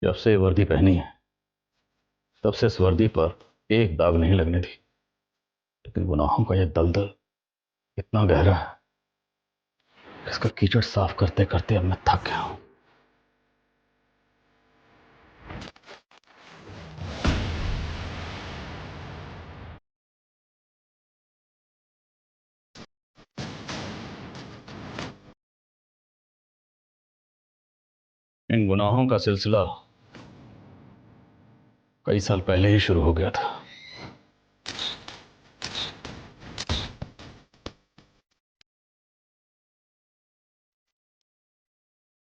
जब से ये वर्दी पहनी है तब से इस वर्दी पर एक दाग नहीं लगने दी, लेकिन गुनाहों का यह दलदल इतना गहरा है, इसका कीचड़ साफ करते करते अब मैं थक गया हूं। इन गुनाहों का सिलसिला कई साल पहले ही शुरू हो गया था।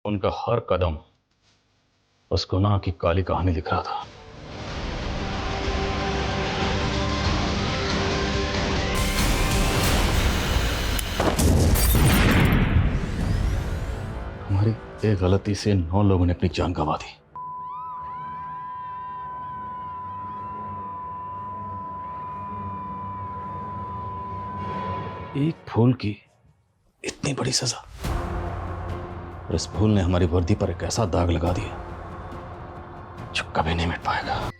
उनका हर कदम उस गुनाह की काली कहानी लिख रहा था। हमारी एक गलती से 9 लोगों ने अपनी जान गंवा दी। एक फूल की इतनी बड़ी सजा, और इस फूल ने हमारी वर्दी पर एक ऐसा दाग लगा दिया जो कभी नहीं मिट पाएगा।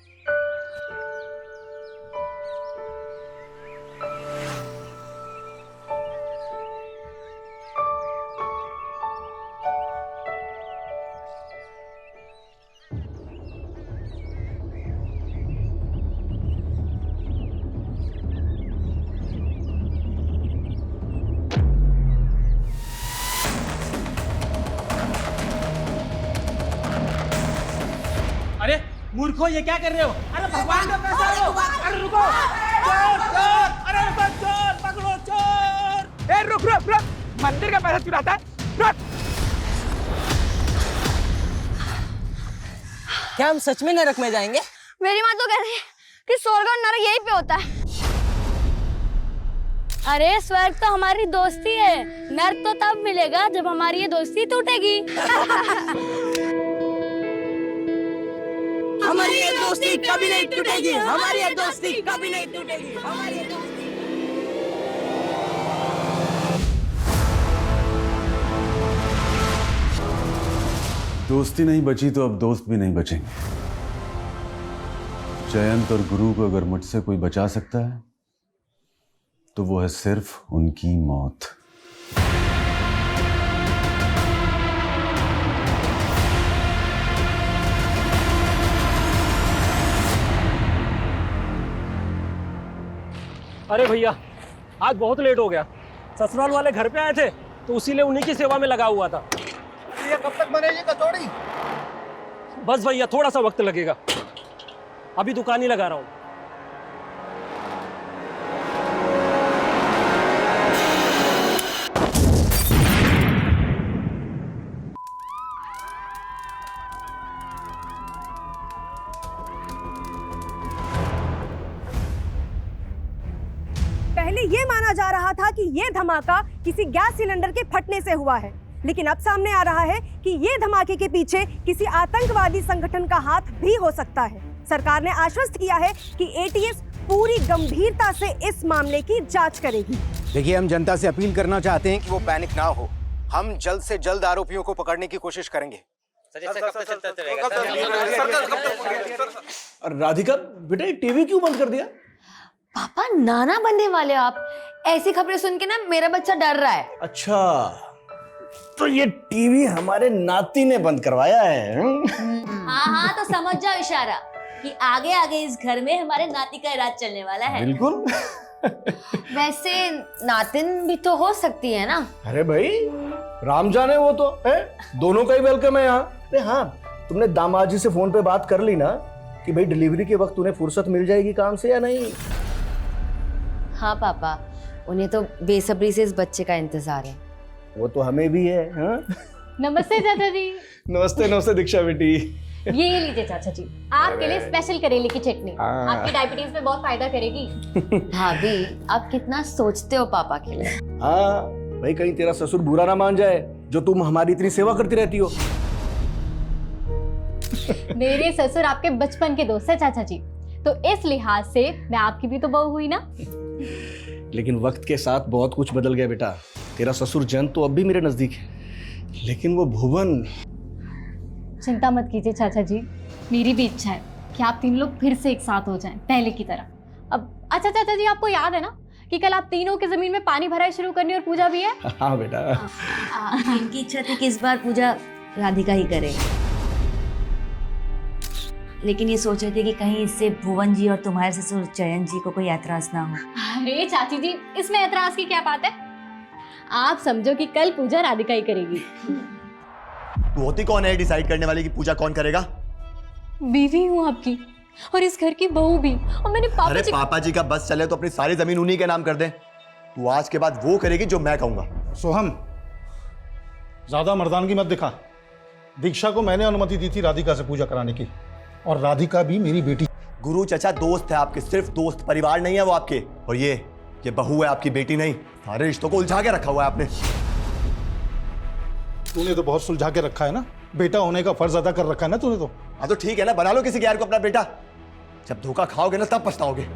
अरे मूर्खो, ये क्या कर रहे हो? अरे भगवान का पैसा लो! अरे रुको! चोर! चोर! अरे रुको! चोर! पकड़ो चोर! ए रुक रुक रुक! मंदिर का पैसा चुराता है? रुक! क्या हम सच में नरक में जाएंगे? मेरी माँ तो कह रही है कि स्वर्ग और नरक यहीं पे होता है। अरे स्वर्ग तो हमारी दोस्ती है, नरक तो तब मिलेगा जब हमारी ये दोस्ती टूटेगी। हमारी ये दोस्ती कभी नहीं टूटेगी, हमारी ये दोस्ती कभी नहीं टूटेगी, हमारी ये दोस्ती। दोस्ती नहीं बची तो अब दोस्त भी नहीं बचेंगे। जयंत और गुरु को अगर मुझसे कोई बचा सकता है तो वो है सिर्फ उनकी मौत। अरे भैया, आज बहुत लेट हो गया। ससुराल वाले घर पे आए थे तो उसीलिए उन्हीं की सेवा में लगा हुआ था। ये कब तक बनेगी कचौड़ी? बस भैया, थोड़ा सा वक्त लगेगा, अभी दुकान ही लगा रहा हूँ। पहले ये माना जा रहा था कि ये धमाका किसी गैस सिलेंडर के फटने से हुआ है, लेकिन अब सामने आ रहा है कि ये धमाके के पीछे किसी आतंकवादी संगठन का हाथ भी हो सकता है। सरकार ने आश्वस्त किया है कि एटीएस पूरी गंभीरता से इस मामले की जांच करेगी। देखिए, हम जनता से अपील करना चाहते हैं कि वो पैनिक ना हो। हम जल्द से जल्द आरोपियों को पकड़ने की कोशिश करेंगे। राधिका बेटा, टीवी क्यों बंद कर दिया? पापा, नाना बनने वाले हो आप। ऐसी खबरें सुन के ना मेरा बच्चा डर रहा है। अच्छा, तो ये टीवी हमारे नाती ने बंद करवाया है? हाँ हाँ, तो समझ जाओ इशारा कि आगे आगे इस घर में हमारे नाती का राज चलने वाला है। बिल्कुल। वैसे नातिन भी तो हो सकती है ना? अरे भाई, राम जाने वो तो है, दोनों का ही वेलकम है यहाँ। अरे हाँ, तुमने दामाद जी से फोन पे बात कर ली ना कि भाई डिलीवरी के वक्त उन्हें फुर्सत मिल जाएगी काम से या नहीं? हाँ पापा, उन्हें तो बेसब्री से इस बच्चे का इंतजार है। वो तो हमें भी है। हाँ? नमस्ते चाचा जी। नमस्ते नमस्ते दीक्षा बेटी। ये लीजिए चाचा जी, आपके लिए स्पेशल करेले की चटनी, आपकी डायबिटीज में बहुत फायदा करेगी। भाभी, आप कितना सोचते हो पापा के लिए। हाँ भाई, कहीं तेरा ससुर बुरा ना मान जाए जो तुम हमारी इतनी सेवा करती रहती हो। मेरे ससुर आपके बचपन के दोस्त है चाचा जी, तो इस लिहाज से मैं आपकी भी तो बहू हुई ना। लेकिन वक्त के साथ बहुत कुछ बदल गया बेटा। तेरा ससुर जयंत तो अब भी मेरे नजदीक है, लेकिन वो भुवन चिंता मत कीजिए चाचा जी, मेरी भी इच्छा है कि आप तीन लोग फिर से एक साथ हो जाएं पहले की तरह। अब अच्छा चाचा जी, आपको याद है ना कि कल आप तीनों की जमीन में पानी भराई शुरू करनी और पूजा भी है? हाँ बेटा। इनकी इच्छा थी कि इस बार पूजा राधिका ही करे, लेकिन ये सोच रहे थे कि कहीं इससे भुवन जी और तुम्हारे ससुर चयन जी को कोई ऐतराज ना हो। अरे चाची जी, इसमें ऐतराज की क्या बात है? आप समझो कि कल पूजा राधिका ही करेगी। तू होती कौन है डिसाइड करने वाली कि पूजा कौन करेगा? बीवी हूँ आपकी और इस घर की बहू भी, और मैंने अरे पापा जी का बस चले तो अपनी सारी जमीन उन्हीं के नाम कर दे। तू आज के बाद वो करेगी जो मैं कहूंगा। सोहम, ज्यादा मर्दानगी मत दिखा। दीक्षा को मैंने अनुमति दी थी राधिका से पूजा कराने की, और राधिका भी मेरी बेटी। गुरु चचा दोस्त है आपके, सिर्फ दोस्त, परिवार नहीं है वो आपके। और ये बहू है, आपकी बेटी नहीं। सारे रिश्तों को उलझा के रखा हुआ है आपने। तूने तो बहुत सुलझा के रखा है ना, बेटा होने का फर्ज अदा कर रखा है ना तूने तो। हाँ तो ठीक है ना, बना लो किसी गैर को अपना बेटा। जब धोखा खाओगे ना तब पछताओगे।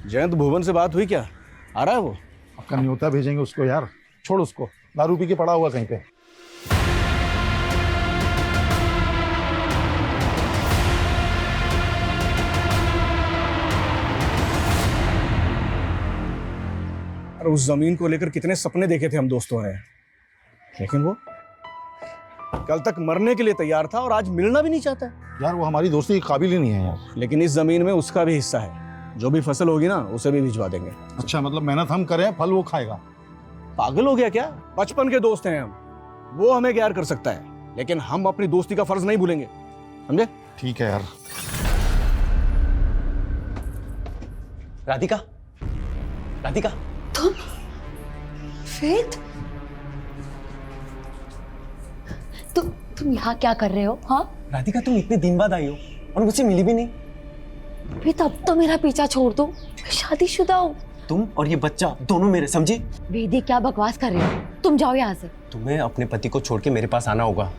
जयंत, भुवन से बात हुई क्या? आ रहा है वो? आपका न्योता भेजेंगे उसको यार, छोड़ उसको, दारू पी के पड़ा हुआ कहीं पे। अरे उस जमीन को लेकर कितने सपने देखे थे हम दोस्तों ने, लेकिन वो कल तक मरने के लिए तैयार था और आज मिलना भी नहीं चाहता है। यार वो हमारी दोस्ती के काबिल ही नहीं है यार। लेकिन इस जमीन में उसका भी हिस्सा है, जो भी फसल होगी ना उसे भी भिजवा देंगे। अच्छा, मतलब मेहनत हम करें, फल वो खाएगा? पागल हो गया क्या? बचपन के दोस्त हैं हम, वो हमें गैर कर सकता है, लेकिन हम अपनी दोस्ती का फर्ज नहीं भूलेंगे, समझे? ठीक है यार। राधिका, राधिका, तुम? फेथ? तुम यहाँ क्या कर रहे हो? हाँ राधिका, तुम इतने दिन बाद आई हो और मुझसे मिली भी नहीं। वेद, अब तो मेरा पीछा छोड़ दो, मैं शादीशुदा हूँ। तुम और ये बच्चा दोनों मेरे, समझी? वेदी, क्या बकवास कर रहे हो? तुम जाओ यहाँ से। तुम्हें अपने पति को छोड़ के मेरे पास आना होगा।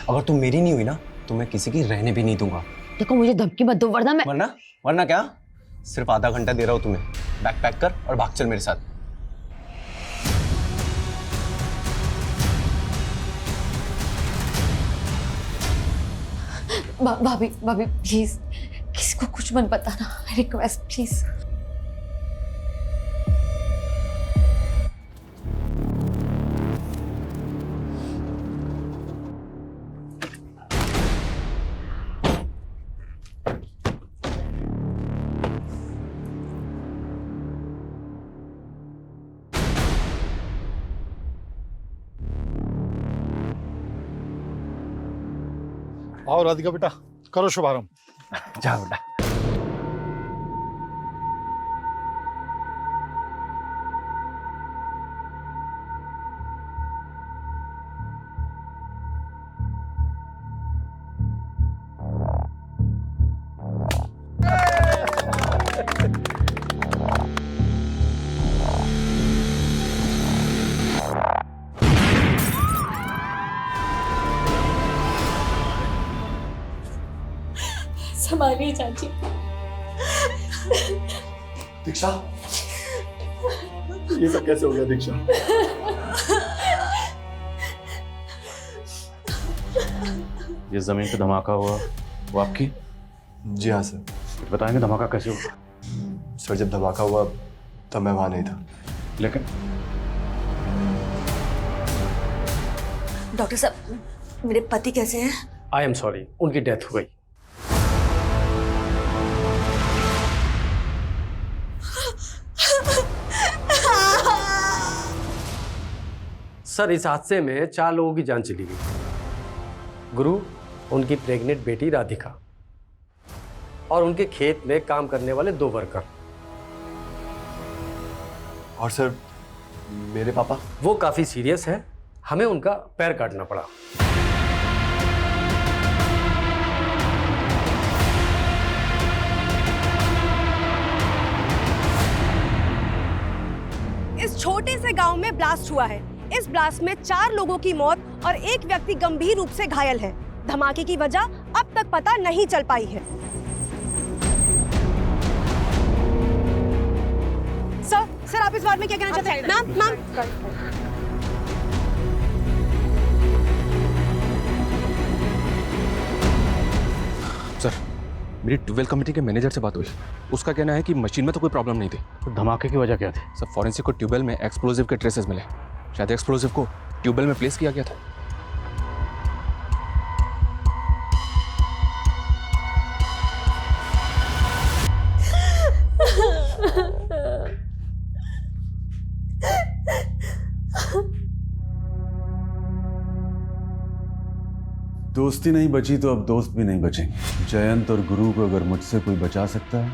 अगर तुम मेरी नहीं हुई ना तो मैं किसी की रहने भी नहीं दूंगा। देखो, मुझे धमकी मत दो, वरना मैं। वरना क्या? सिर्फ आधा घंटा दे रहा हूँ तुम्हें, बैग पैक कर और भाग चल मेरे साथ। भाभी प्लीज, किसी को कुछ मत बताना, रिक्वेस्ट प्लीज। आओ राधिका बेटा, करो शुभारंभ। जाओ बेटा। संभालिए चाची। दीक्षा, ये सब कैसे हो गया दीक्षा? ये जमीन पे धमाका हुआ वो आपकी? जी हाँ सर। बताएंगे धमाका कैसे हुआ? सर जब धमाका हुआ तब मैं वहां नहीं था। लेकिन डॉक्टर साहब, मेरे पति कैसे हैं? आई एम सॉरी, उनकी डेथ हो गई। सर, इस हादसे में 4 लोगों की जान चली गई। गुरु, उनकी प्रेग्नेंट बेटी राधिका और उनके खेत में काम करने वाले 2 वर्कर। और सर मेरे पापा? वो काफी सीरियस है, हमें उनका पैर काटना पड़ा। इस छोटे से गांव में ब्लास्ट हुआ है, इस ब्लास्ट में 4 लोगों की मौत और 1 व्यक्ति गंभीर रूप से घायल है। धमाके की वजह अब तक पता नहीं चल पाई है। सर आप इस बारे में क्या कहना चाहते हैं? मैम सर, मेरी ट्यूबवेल कमेटी के मैनेजर से बात हुई। उसका कहना है कि मशीन में तो कोई प्रॉब्लम नहीं थी। तो धमाके की वजह क्या थी? सर, फॉरेंसिक को ट्यूबवेल में एक्सप्लोजिव के ट्रेसेस मिले। शायद एक्सप्लोजिव को ट्यूबवेल में प्लेस किया गया था। दोस्ती नहीं बची तो अब दोस्त भी नहीं बचेंगे। जयंत और गुरु को अगर मुझसे कोई बचा सकता है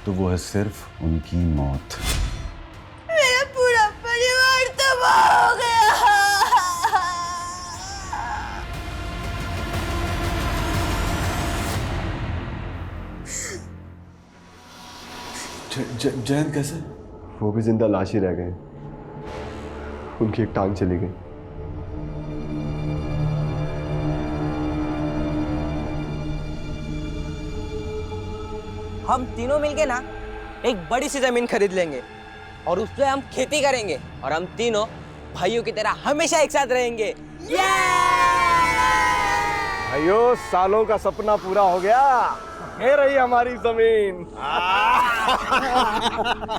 तो वो है सिर्फ उनकी मौत। मेरा पूरा परिवार तबाह हो गया। जयंत कैसे? वो भी जिंदा लाश ही रह गए। उनकी एक टांग चली गई। हम तीनों मिलके ना एक बड़ी सी जमीन खरीद लेंगे और उस पे हम खेती करेंगे और हम तीनों भाइयों की तरह हमेशा एक साथ रहेंगे। भाइयों, सालों का सपना पूरा हो गया। ये रही हमारी जमीन।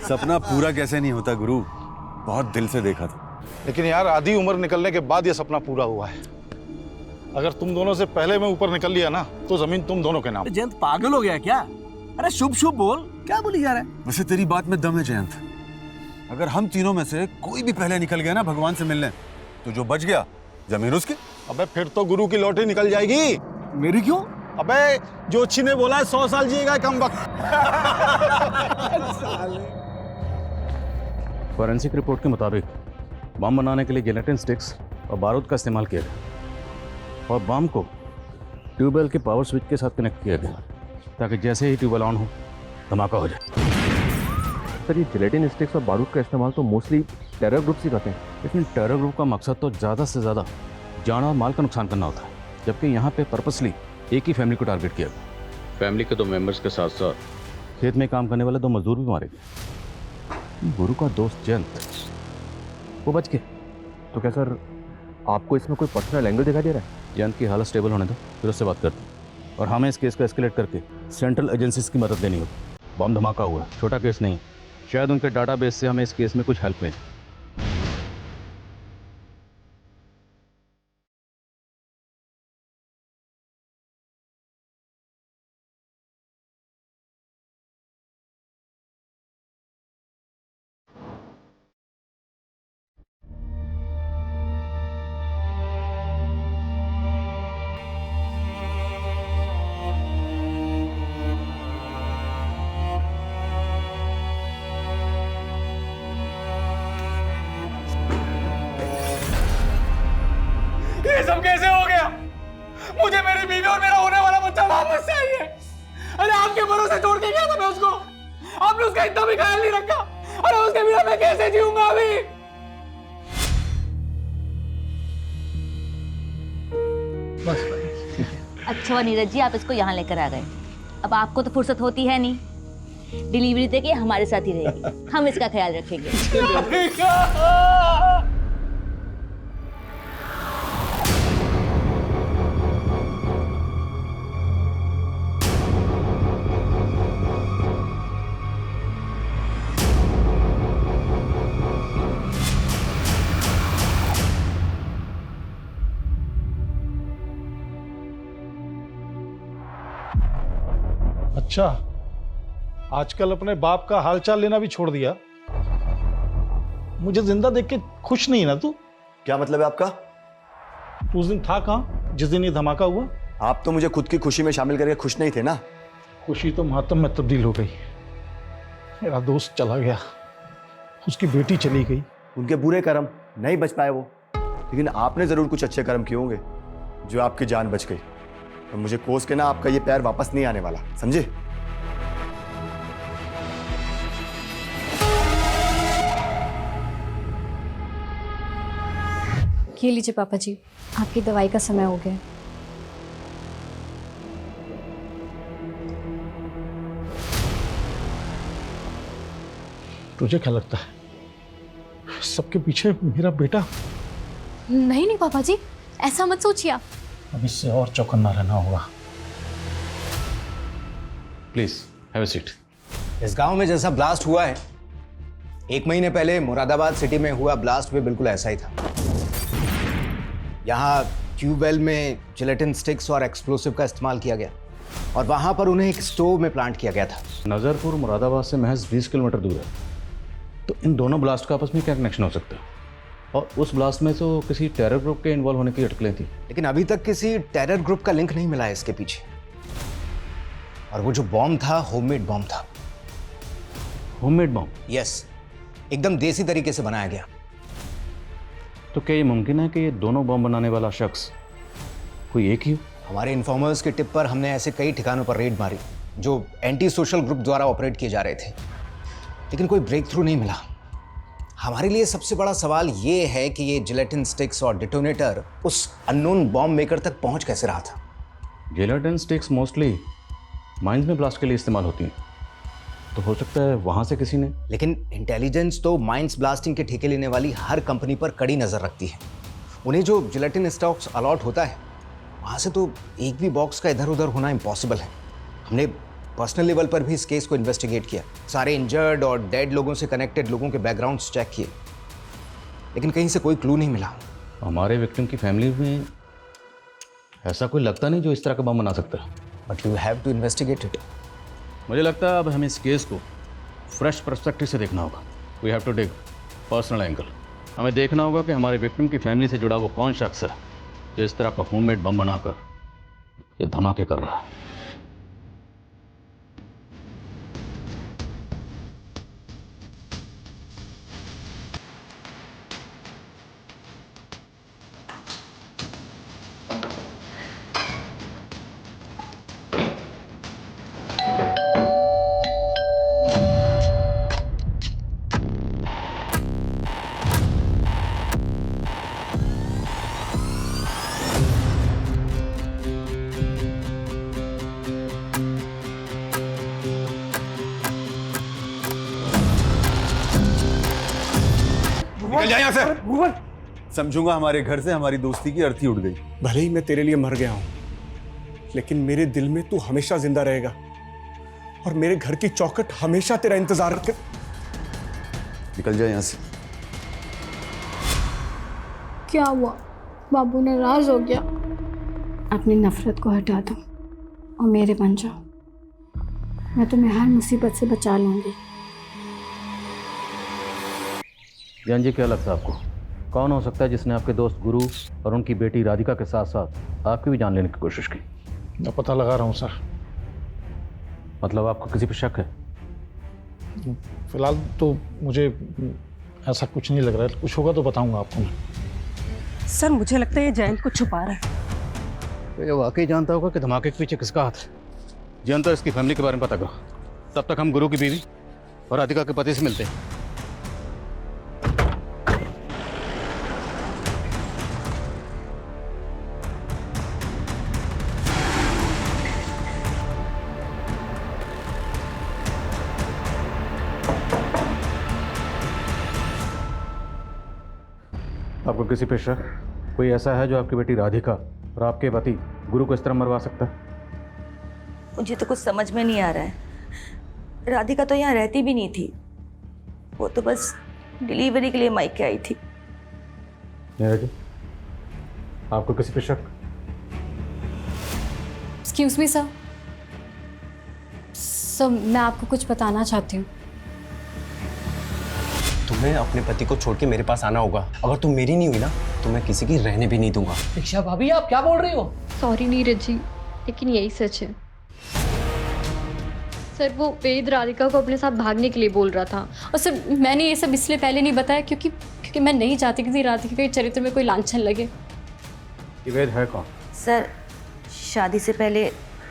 सपना पूरा कैसे नहीं होता गुरु, बहुत दिल से देखा था। लेकिन यार आधी उम्र निकलने के बाद ये सपना पूरा हुआ है। अगर तुम दोनों से पहले मैं ऊपर निकल लिया ना तो जमीन तुम दोनों के नाम। जयंत पागल हो गया क्या? अरे शुभ शुभ बोल, क्या बोली जा रहा है? वैसे तेरी बात में दम है जयंत। अगर हम तीनों में से कोई भी पहले निकल गया ना भगवान से मिलने, तो जो बच गया जमीन उसकी। अबे फिर तो गुरु की लॉटरी निकल जाएगी। मेरी क्यों? अबे जोशी ने बोला है 100 साल जिएगा कम वक्त। फॉरेंसिक रिपोर्ट के मुताबिक बम बनाने के लिए जिलेटिन स्टिक्स और बारूद का इस्तेमाल किया गया और बम को ट्यूबवेल के पावर स्विच के साथ कनेक्ट किया गया ताकि जैसे ही ट्यूबवेल ऑन हो धमाका हो जाए। सर, ये जिलेटिन स्टिक्स और बारूद का इस्तेमाल तो मोस्टली टेरर ग्रुप्स ही करते हैं। लेकिन टेरर ग्रुप का मकसद तो ज़्यादा से ज़्यादा जान और माल का नुकसान करना होता है, जबकि यहाँ पे पर्पसली एक ही फैमिली को टारगेट किया गया। फैमिली के 2 मेंबर्स के साथ साथ खेत में काम करने वाले 2 मजदूर भी मारे गए। गुरु का दोस्त जयंत वो बच गए। तो क्या सर, आपको इसमें कोई पर्सनल एंगल दिखाई दे रहा है? जयंत की हालत स्टेबल होने दो, फिर उससे बात करते हैं। और हमें इस केस को एस्केलेट करके सेंट्रल एजेंसीज की मदद लेनी होगी। बम धमाका हुआ, छोटा केस नहीं। शायद उनके डाटाबेस से हमें इस केस में कुछ हेल्प मिले। ये सब कैसे हो गया? मुझे मेरी बीवी और मेरा होने वाला बच्चा वापस चाहिए। अरे आपके भरोसे छोड़ के गया था मैं उसको, आपने उसका इतना भी ख्याल नहीं रखा। अरे उसके बिना मैं कैसे जीऊंगा अभी? अच्छा हुआ नीरज जी आप इसको यहाँ लेकर आ गए। अब आपको तो फुर्सत होती है नहीं, डिलीवरी देके हमारे साथ ही रहेगी, हम इसका ख्याल रखेंगे। अच्छा, आजकल अपने बाप का हालचाल लेना भी छोड़ दिया। मुझे जिंदा देख के खुश नहीं ना तू? क्या मतलब है आपका? तू उस दिन था कहाँ जिस दिन ये धमाका हुआ? आप तो मुझे खुद की खुशी में शामिल करके खुश नहीं थे ना। खुशी तो मातम में तब्दील हो गई। मेरा दोस्त चला गया, उसकी बेटी चली गई। उनके बुरे कर्म, नहीं बच पाए वो। लेकिन आपने जरूर कुछ अच्छे कर्म किए होंगे जो आपकी जान बच गई। तो मुझे कोस के ना आपका ये पैर वापस नहीं आने वाला, समझे? ये लीजिए पापा जी, आपकी दवाई का समय हो गया है। तुझे क्या लगता है सबके पीछे मेरा बेटा? नहीं नहीं पापा जी, ऐसा मत सोचिए आप। अब इससे और चौकन्ना रहना होगा। Please have a seat. इस गांव में जैसा ब्लास्ट हुआ है, 1 महीने पहले मुरादाबाद सिटी में हुआ ब्लास्ट भी बिल्कुल ऐसा ही था। यहाँ ट्यूबवेल में जिलेटिन स्टिक्स और एक्सप्लोसिव का इस्तेमाल किया गया और वहां पर उन्हें एक स्टोव में प्लांट किया गया था। नज़रपुर मुरादाबाद से महज 20 किलोमीटर दूर है, तो इन दोनों ब्लास्ट का आपस में क्या कनेक्शन हो सकता है? और उस ब्लास्ट में तो किसी टेरर ग्रुप के इन्वॉल्व होने की अटकलें थी। लेकिन अभी तक किसी टेरर ग्रुप का लिंक नहीं मिला है इसके पीछे। और वो जो बॉम्ब था, होममेड बॉम्ब था। Homemade bomb? यस, एकदम देसी तरीके से बनाया गया। तो क्या ये मुमकिन है कि ये दोनों बॉम्ब बनाने वाला शख्स कोई एक ही हो? हमारे इन्फॉर्मर्स के टिप पर हमने ऐसे कई ठिकानों पर रेड मारी जो एंटी सोशल ग्रुप द्वारा ऑपरेट किए जा रहे थे, लेकिन कोई ब्रेक थ्रू नहीं मिला। हमारे लिए सबसे बड़ा सवाल ये है कि ये जिलेटिन स्टिक्स और डिटोनेटर उस अननोन बॉम्ब मेकर तक पहुंच कैसे रहा था। जिलेटिन स्टिक्स मोस्टली माइंस में ब्लास्ट के लिए इस्तेमाल होती हैं, तो हो सकता है वहां से किसी ने। लेकिन इंटेलिजेंस तो माइंस ब्लास्टिंग के ठेके लेने वाली हर कंपनी पर कड़ी नजर रखती है। उन्हें जो जिलेटिन स्टॉक्स अलॉट होता है, वहां से तो एक भी बॉक्स का इधर उधर होना इम्पॉसिबल है। हमने पर्सनल लेवल पर भी इस केस को इन्वेस्टिगेट किया, सारे इंजर्ड और डेड लोगों से कनेक्टेड लोगों के बैकग्राउंड्स चेक किए, लेकिन कहीं से कोई क्लू नहीं मिला। हमारे विक्टिम की फैमिली में ऐसा कोई लगता नहीं जो इस तरह का बम बना सकता है। But you have to investigate it. मुझे लगता है अब हमें इस केस को फ्रेश पर्सपेक्टिव से देखना होगा। We have to take personal angle. हमें देखना होगा कि हमारे विक्टिम की फैमिली से जुड़ा वो कौन शख्स है जो इस तरह का होममेड बम बनाकर ये धमाके कर रहा है। निकल जा यहाँ से। समझूंगा हमारे घर से हमारी दोस्ती की अर्थी उड़ गई। भले ही मैं तेरे लिए मर गया हूं, लेकिन मेरे दिल में तू हमेशा जिंदा रहेगा और मेरे घर की चौखट हमेशा तेरा इंतजार कर। निकल जा यहाँ से। क्या हुआ? बाबू नाराज हो गया? अपनी नफरत को हटा दो और मेरे बन जाओ। मैं तुम्हें हर मुसीबत से बचा लूंगी। ज्ञान जी, क्या लगता है आपको कौन हो सकता है जिसने आपके दोस्त गुरु और उनकी बेटी राधिका के साथ साथ आपकी भी जान लेने की कोशिश की? मैं पता लगा रहा हूँ सर। मतलब आपको किसी पर शक है? फिलहाल तो मुझे ऐसा कुछ नहीं लग रहा है। कुछ होगा तो बताऊंगा आपको मैं। सर मुझे लगता है ये जयंत को छुपा रहा है। तो ये वाकई जानता होगा कि धमाके के पीछे किसका हाथ है। जयंत और इसकी फैमिली के बारे में पता करो, तब तक हम गुरु की बीवी और राधिका के पति से मिलते हैं। आपको किसी पे शक? कोई ऐसा है जो आपकी बेटी राधिका और आपके पति गुरु को इस तरह मरवा सकता है? मुझे तो कुछ समझ में नहीं आ रहा है। राधिका तो यहाँ रहती भी नहीं थी, वो तो बस डिलीवरी के लिए मायके आई थी। जी, आपको किसी पे शक? Excuse me sir. सर मैं आपको कुछ बताना चाहती हूँ। तुम्हें अपने पति को छोड़ के मेरे पास आना होगा। अगर तुम मेरी नहीं हुई ना तो मैं किसी की रहने भी नहीं दूंगा। दीक्षा भाभी, आप क्या बोल रही हो? सॉरी नीरज जी, लेकिन यही सच है। सर वो वेद राधिका को अपने साथ भागने के लिए बोल रहा था, और सर मैंने ये सब इसलिए पहले नहीं बताया क्योंकि मैं नहीं चाहती कि राधिका के चरित्र में कोई लांछन लगे। ये वेद है कौन? सर शादी से पहले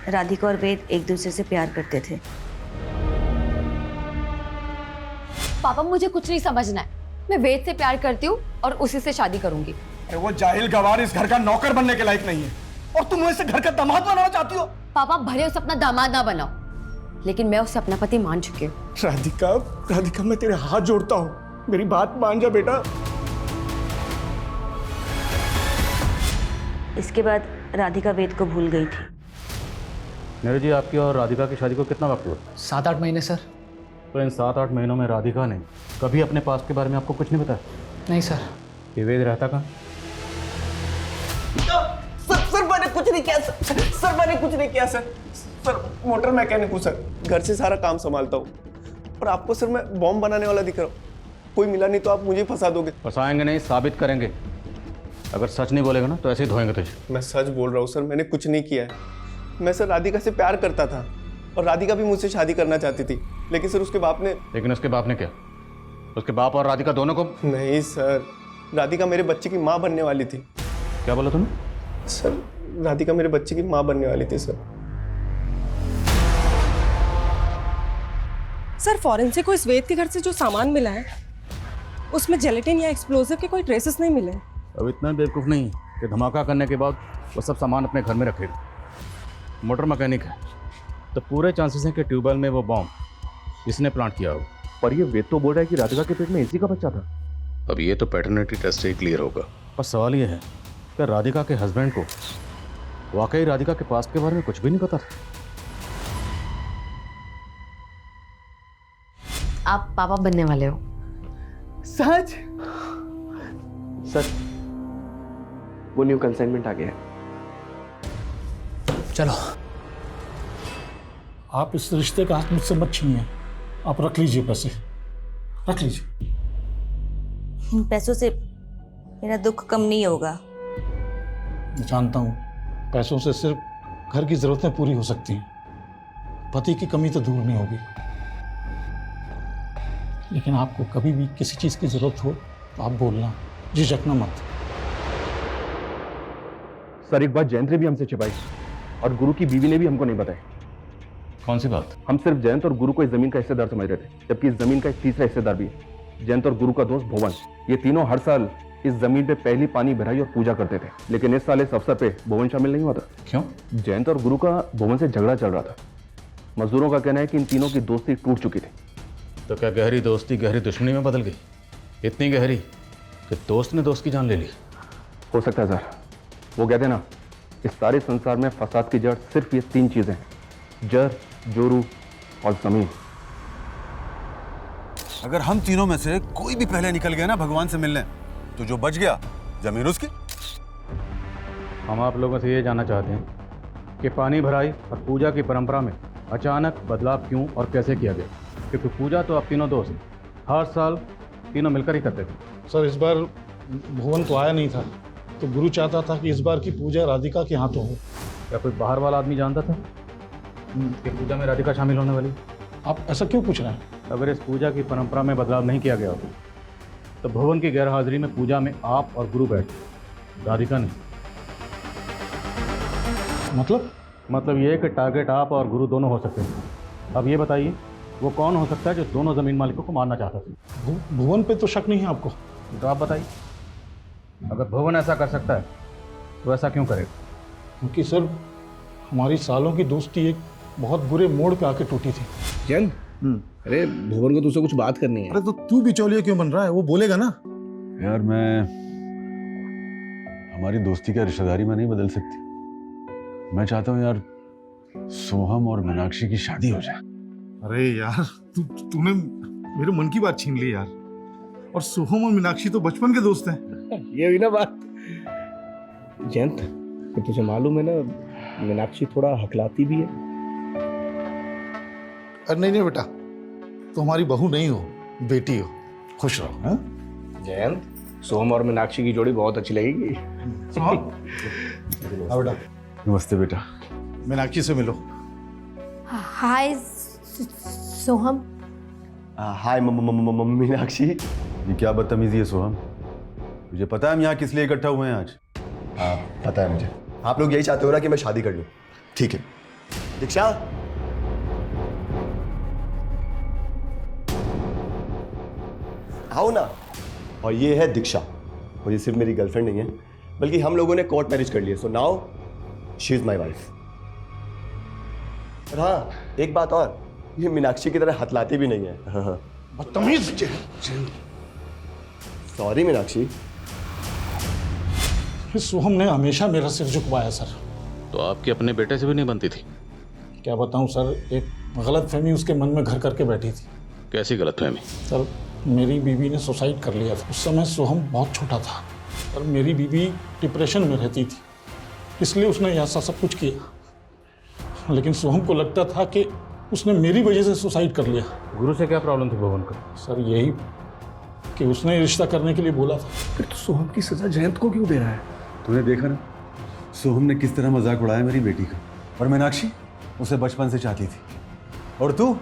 राधिका और वेद एक दूसरे से प्यार करते थे। पापा मुझे कुछ नहीं समझना है। मैं वेद से प्यार करती हूँ और उसी से शादी करूंगी। अरे वो जाहिल गवार इस घर का नौकर बनने के लायक नहीं है, और तुम उसे घर का दामाद बनाना चाहती हो। पापा भले उसे अपना दामाद ना बनाओ, लेकिन मैं उसे अपना पति मान चुकी हूँ। राधिका, राधिका मैं तेरे हाथ जोड़ता हूँ, मेरी बात मान जा बेटा। इसके बाद राधिका वेद को भूल गई थी। नीरज जी, आपकी और राधिका की शादी को कितना वक्त हुआ? 7-8 महीने सर। तो इन 7-8 महीनों में राधिका ने कभी अपने पास्ट के बारे में आपको कुछ नहीं बताया? नहीं सर। ये वेद रहता कहाँ? सर मैंने कुछ नहीं किया सर, मैंने कुछ नहीं किया सर। मोटर मैकेनिक हूँ सर, घर से सारा काम संभालता हूँ। और आपको सर मैं बॉम्ब बनाने वाला दिख रहा हूँ। कोई मिला नहीं तो आप मुझे फंसा दोगे। फंसाएंगे नहीं, साबित करेंगे। अगर सच नहीं बोलेगा ना तो ऐसे ही धोएंगे तुझे। मैं सच बोल रहा हूँ सर, मैंने कुछ नहीं किया है। मैं सर राधिका से प्यार करता था, और राधिका भी मुझसे शादी करना चाहती थी, लेकिन सर उसके बाप ने। लेकिन उसके बाप ने क्या? उसके बाप और राधिका दोनों को? नहीं सर, राधिका मेरे बच्चे की माँ बनने वाली थी। क्या बोला तुमने? सर राधिका मेरे बच्चे की माँ बनने वाली थी सर। सर फॉरेंसिक को इस वेद के घर से जो सामान मिला है उसमें जेलेटिन या एक्सप्लोजिव के कोई ट्रेसेस नहीं मिले। अब इतना बेवकूफ़ नहीं कि धमाका करने के बाद वो सब सामान अपने घर में रखेगा। मोटर मैकेनिक है तो पूरे चांसेस हैं कि ट्यूबवेल में वो बॉम्ब इसने प्लांट किया होगा। पर ये वेद तो बोल रहा है कि राधिका के पेट में इसी का बच्चा था। अब ये तो पैटर्निटी टेस्ट से ही क्लियर होगा। पर सवाल ये है कि राधिका के हस्बैंड को वाकई राधिका के पास्ट के बारे में कुछ भी नहीं पता था। आप पापा बनने वाले हो। सच? सर वो न्यू कंसाइनमेंट आ गया है। चलो। आप इस रिश्ते का हाथ मुझसे मत छीनिए। आप रख लीजिए पैसे, रख लीजिए। इन पैसों से मेरा दुख कम नहीं होगा। मैं जानता हूँ पैसों से सिर्फ घर की ज़रूरतें पूरी हो सकती हैं, पति की कमी तो दूर नहीं होगी। लेकिन आपको कभी भी किसी चीज़ की ज़रूरत हो तो आप बोलना, झिझकना मत। सर एक बात जयंत ने भी हमसे छिपाई और गुरु की बीवी ने भी हमको नहीं बताई। कौन सी बात? हम सिर्फ जयंत और गुरु को इस जमीन का हिस्सेदार समझ रहे थे, जबकि इस जमीन का एक तीसरा हिस्सेदार भी है, जयंत और गुरु का दोस्त भुवन। ये तीनों हर साल इस जमीन पे पहली पानी भराई और पूजा करते थे, लेकिन इस साल इस अवसर पे भुवन शामिल नहीं हुआ था। क्यों? जयंत और गुरु का भुवन से झगड़ा चल रहा था। मजदूरों का कहना है कि इन तीनों की दोस्ती टूट चुकी थी। तो क्या गहरी दोस्ती गहरी दुश्मनी में बदल गई? इतनी गहरी कि दोस्त ने दोस्त की जान ले ली? हो सकता है सर। वो कहते हैं ना, इस सारे संसार में फसाद की जड़ सिर्फ ये 3 चीजें हैं, जर, जोरू और जमीन। अगर हम तीनों में से कोई भी पहले निकल गया ना भगवान से मिलने, तो जो बच गया जमीन उसकी। हम आप लोगों से ये जानना चाहते हैं कि पानी भराई और पूजा की परंपरा में अचानक बदलाव क्यों और कैसे किया गया? क्योंकि पूजा तो आप तीनों दोस्त हर साल तीनों मिलकर ही करते थे। सर इस बार भुवन तो आया नहीं था, तो गुरु चाहता था कि इस बार की पूजा राधिका के हाथों हो। क्या कोई बाहर वाला आदमी जानता था कि पूजा में राधिका शामिल होने वाली? आप ऐसा क्यों पूछ रहे हैं? अगर इस पूजा की परंपरा में बदलाव नहीं किया गया होता तो भुवन की गैरहाजिरी में पूजा में आप और गुरु बैठे, राधिका नहीं। मतलब ये कि टारगेट आप और गुरु दोनों हो सकते हैं। अब ये बताइए वो कौन हो सकता है जो दोनों जमीन मालिकों को मारना चाहता था? भुवन पे तो शक नहीं है आपको? तो आप बताइए, अगर भुवन ऐसा कर सकता है तो ऐसा क्यों करेगा? क्योंकि सर हमारी सालों की दोस्ती एक बहुत बुरे मोड़ पे आके टूटी थी। जैन, अरे भुवन को तुझसे कुछ बात करनी है। अरे तो तू बिचौलिया क्यों बन रहा है? वो बोलेगा ना। यार हमारी दोस्ती का रिश्तेदारी में नहीं बदल सकती। मैं चाहता हूँ यार सोहम और मीनाक्षी की शादी हो जाए। अरे यार तूने मेरे मन की बात छीन ली यार। और सोहम और मीनाक्षी तो बचपन के दोस्त हैं। ये हुई ना बात। जयंत, तुझे मालूम है ना मीनाक्षी थोड़ा हकलाती भी है। अरे नहीं बेटा, तो हमारी बहू नहीं हो, बेटी हो। खुश रहो। हाँ जयंत, सोहम और मीनाक्षी की जोड़ी बहुत अच्छी लगेगी। बेटा नमस्ते बेटा। मीनाक्षी से मिलो। हाय सोहम। हाय मीनाक्षी। ये क्या बदतमीजी है सोहम? मुझे पता है हम यहाँ किस लिए इकट्ठा हुए हैं आज। हाँ पता है मुझे। आप लोग यही चाहते हो ना कि मैं शादी कर लूं। ठीक है दीक्षा, आओ ना। और ये है दीक्षा, और ये सिर्फ मेरी गर्लफ्रेंड नहीं है, बल्कि हम लोगों ने कोर्ट मैरिज कर लिया। So now she is my wife. और हाँ, एक बात और, ये मीनाक्षी की तरह हथलाती भी नहीं है। हाँ, बदतमीज। सॉरी मीनाक्षी। सोहम ने हमेशा मेरा सिर झुकवाया सर। तो आपकी अपने बेटे से भी नहीं बनती थी? क्या बताऊं सर, एक गलतफहमी उसके मन में घर करके बैठी थी। कैसी गलतफहमी? सर, मेरी बीवी ने सुसाइड कर लिया था। उस समय सोहम बहुत छोटा था और मेरी बीवी डिप्रेशन में रहती थी, इसलिए उसने ऐसा सब कुछ किया। लेकिन सोहम को लगता था कि उसने मेरी वजह से सुसाइड कर लिया। गुरु से क्या प्रॉब्लम थी भवन का? सर यही कि उसने रिश्ता करने के लिए बोला था। फिर तो सोहम की सजा जयंत को क्यों दे रहा है? तूने देखा ना सोहम ने किस तरह मजाक उड़ाया मेरी बेटी का। और मीनाक्षी उसे बचपन से चाहती थी, और तू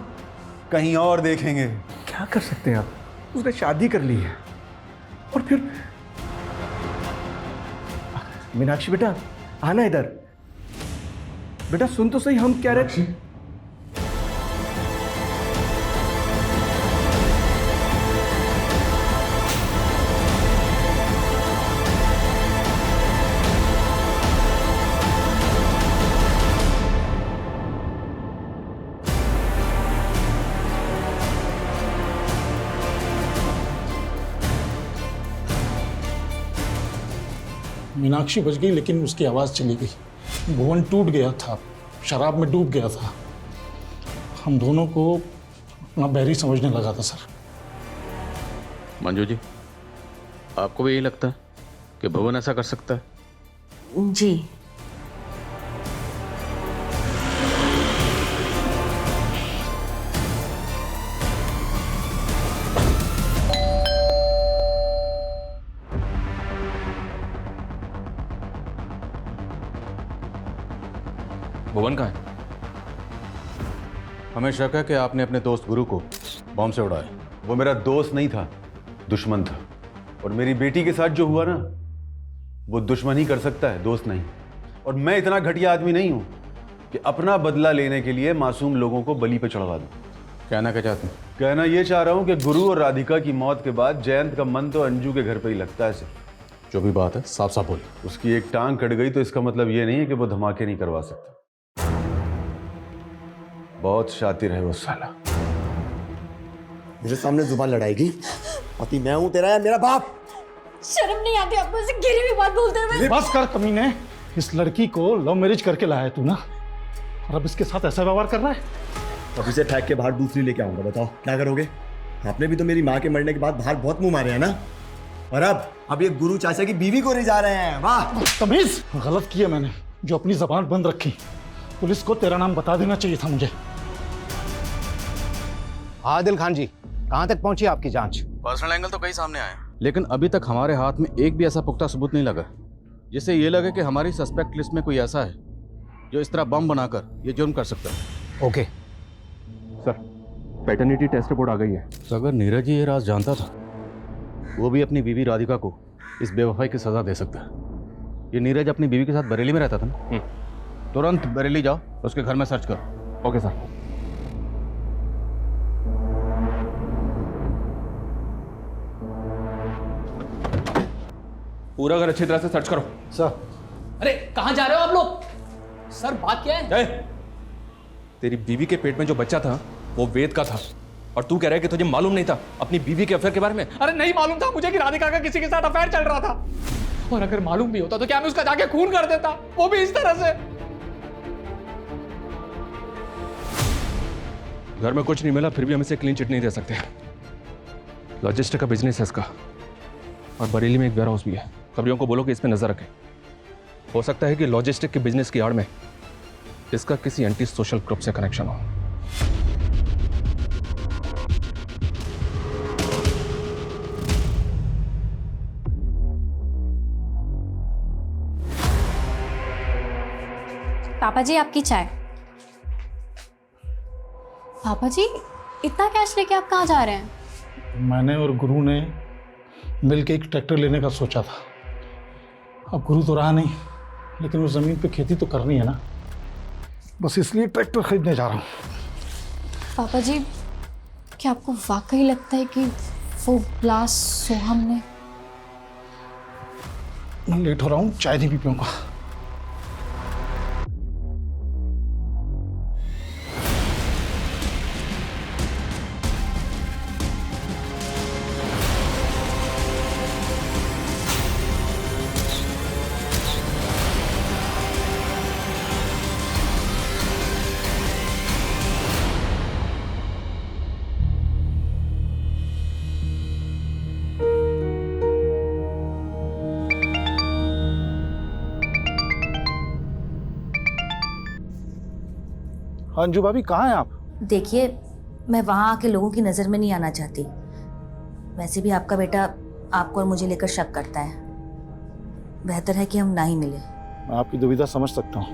कहीं और देखेंगे। क्या कर सकते हैं आप? उसने शादी कर ली है और फिर मीनाक्षी बेटा आना इधर। बेटा सुन तो सही, हम क्या रहे। मीनाक्षी बच गई, लेकिन उसकी आवाज़ चली गई। भुवन टूट गया था, शराब में डूब गया था। हम दोनों को अपना बैरी समझने लगा था सर। मंजू जी, आपको भी यही लगता है कि भुवन ऐसा कर सकता है? जी। भुवन कहाँ है? हमें शक है कि आपने अपने दोस्त गुरु को बॉम्ब से उड़ाया। वो मेरा दोस्त नहीं था, दुश्मन था। और मेरी बेटी के साथ जो हुआ ना, वो दुश्मन ही कर सकता है, दोस्त नहीं। और मैं इतना घटिया आदमी नहीं हूं कि अपना बदला लेने के लिए मासूम लोगों को बलि पे चढ़वा दूं। कहना क्या चाहते हैं? कहना ये चाह रहा हूं कि गुरु और राधिका की मौत के बाद जयंत का मन तो अंजू के घर पे ही लगता है सिर्फ। जो भी बात है साफ साफ बोलिए। उसकी एक टांग कट गई तो इसका मतलब ये नहीं है कि वो धमाके नहीं करवा सकता। बहुत शातिर है वो साला। मेरे सामने जुबान लड़ाएगी? पति मैं हूं तेरा या मेरा बाप? शर्म नहीं आती आपको ऐसे गिरी हुई बात बोलते हुए? बस कर कमीने, इस लड़की को लव मैरिज करके लाया तू ना, और अब इसके साथ ऐसा व्यवहार कर रहा है। अब इसे फेंक के बाहर दूसरी लेके आऊंगा, बताओ क्या करोगे? आपने भी तो मेरी माँ के मरने के बाद बाहर बहुत मुंह मारे हैं ना। और अब ये गुरु चाचा की बीवी को ले जा रहे हैं। वाह तमीज! गलत किया मैंने जो अपनी जबान बंद रखी। पुलिस को तेरा नाम बता देना चाहिए था मुझे। आदिल खान जी, कहां तक पहुंची आपकी जांच? पर्सनल एंगल तो कई सामने आए, लेकिन अभी तक हमारे हाथ में एक भी ऐसा पुख्ता सबूत नहीं लगा जिससे ये लगे कि हमारी सस्पेक्ट लिस्ट में कोई ऐसा है जो इस तरह बम बनाकर ये जुर्म कर सकता है। Okay sir, paternity test report आ गई है। तो अगर नीरज जी ये राज जानता था, वो भी अपनी बीवी राधिका को इस बेवफाई की सजा दे सकता है। ये नीरज अपनी बीवी के साथ बरेली में रहता था ना? तुरंत बरेली जाओ, उसके घर में सर्च करो। Okay sir. पूरा घर अच्छी तरह से सर्च करो। सर। अरे कहां जा रहे हो आप लोग? सर बात क्या है? तेरी बीवी के पेट में जो बच्चा था वो वेद का था, और तू कह रहा है कि तुझे मालूम नहीं था अपनी बीवी के अफेयर के बारे में? अरे नहीं मालूम था मुझे कि राधिका का किसी के साथ अफेयर चल रहा था। और अगर मालूम भी होता तो क्या मैं उसका जाके खून कर देता, वो भी इस तरह से? घर में कुछ नहीं मिला फिर भी हम इसे क्लीन चिट नहीं दे सकते। लॉजिस्टिक का बिजनेस है इसका, और बरेली में एक वेयर हाउस भी है। खबरियों को बोलो कि इस पे नजर रखें। हो सकता है कि लॉजिस्टिक के बिजनेस की आड़ में इसका किसी एंटी सोशल ग्रुप से कनेक्शन हो। पापा जी आपकी चाय। पापा जी इतना कैश लेके आप कहाँ जा रहे हैं? मैंने और गुरु ने मिलके एक ट्रैक्टर लेने का सोचा था। अब गुरु तो रहा नहीं, लेकिन उस ज़मीन पे खेती तो करनी है ना, बस इसलिए ट्रैक्टर खरीदने जा रहा हूँ। पापा जी क्या आपको वाकई लगता है कि वो ब्लास्ट सोहम ने? मैं लेट हो रहा हूँ, चाय नहीं पी पाऊंगा। अंजू भाभी कहाँ हैं आप? देखिए, मैं वहाँ आके लोगों की नज़र में नहीं आना चाहती। वैसे भी आपका बेटा आपको और मुझे लेकर शक करता है। बेहतर है कि हम ना ही मिले। मैं आपकी दुविधा समझ सकता हूँ।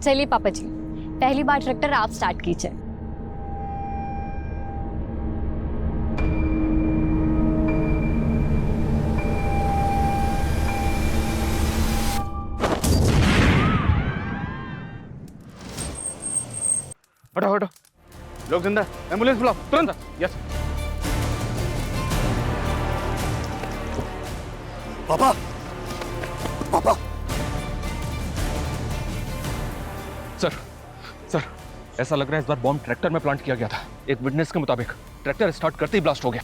चलिए पापा जी, पहली बार ट्रैक्टर आप स्टार्ट कीजिए। हटो हटो, लोग जिंदा, एम्बुलेंस बुलाओ तुरंत। यस। पापा, पापा। सर, ऐसा लग रहा है इस बार बॉम्ब ट्रैक्टर में प्लांट किया गया था। एक विटनेस के मुताबिक ट्रैक्टर स्टार्ट करते ही ब्लास्ट हो गया।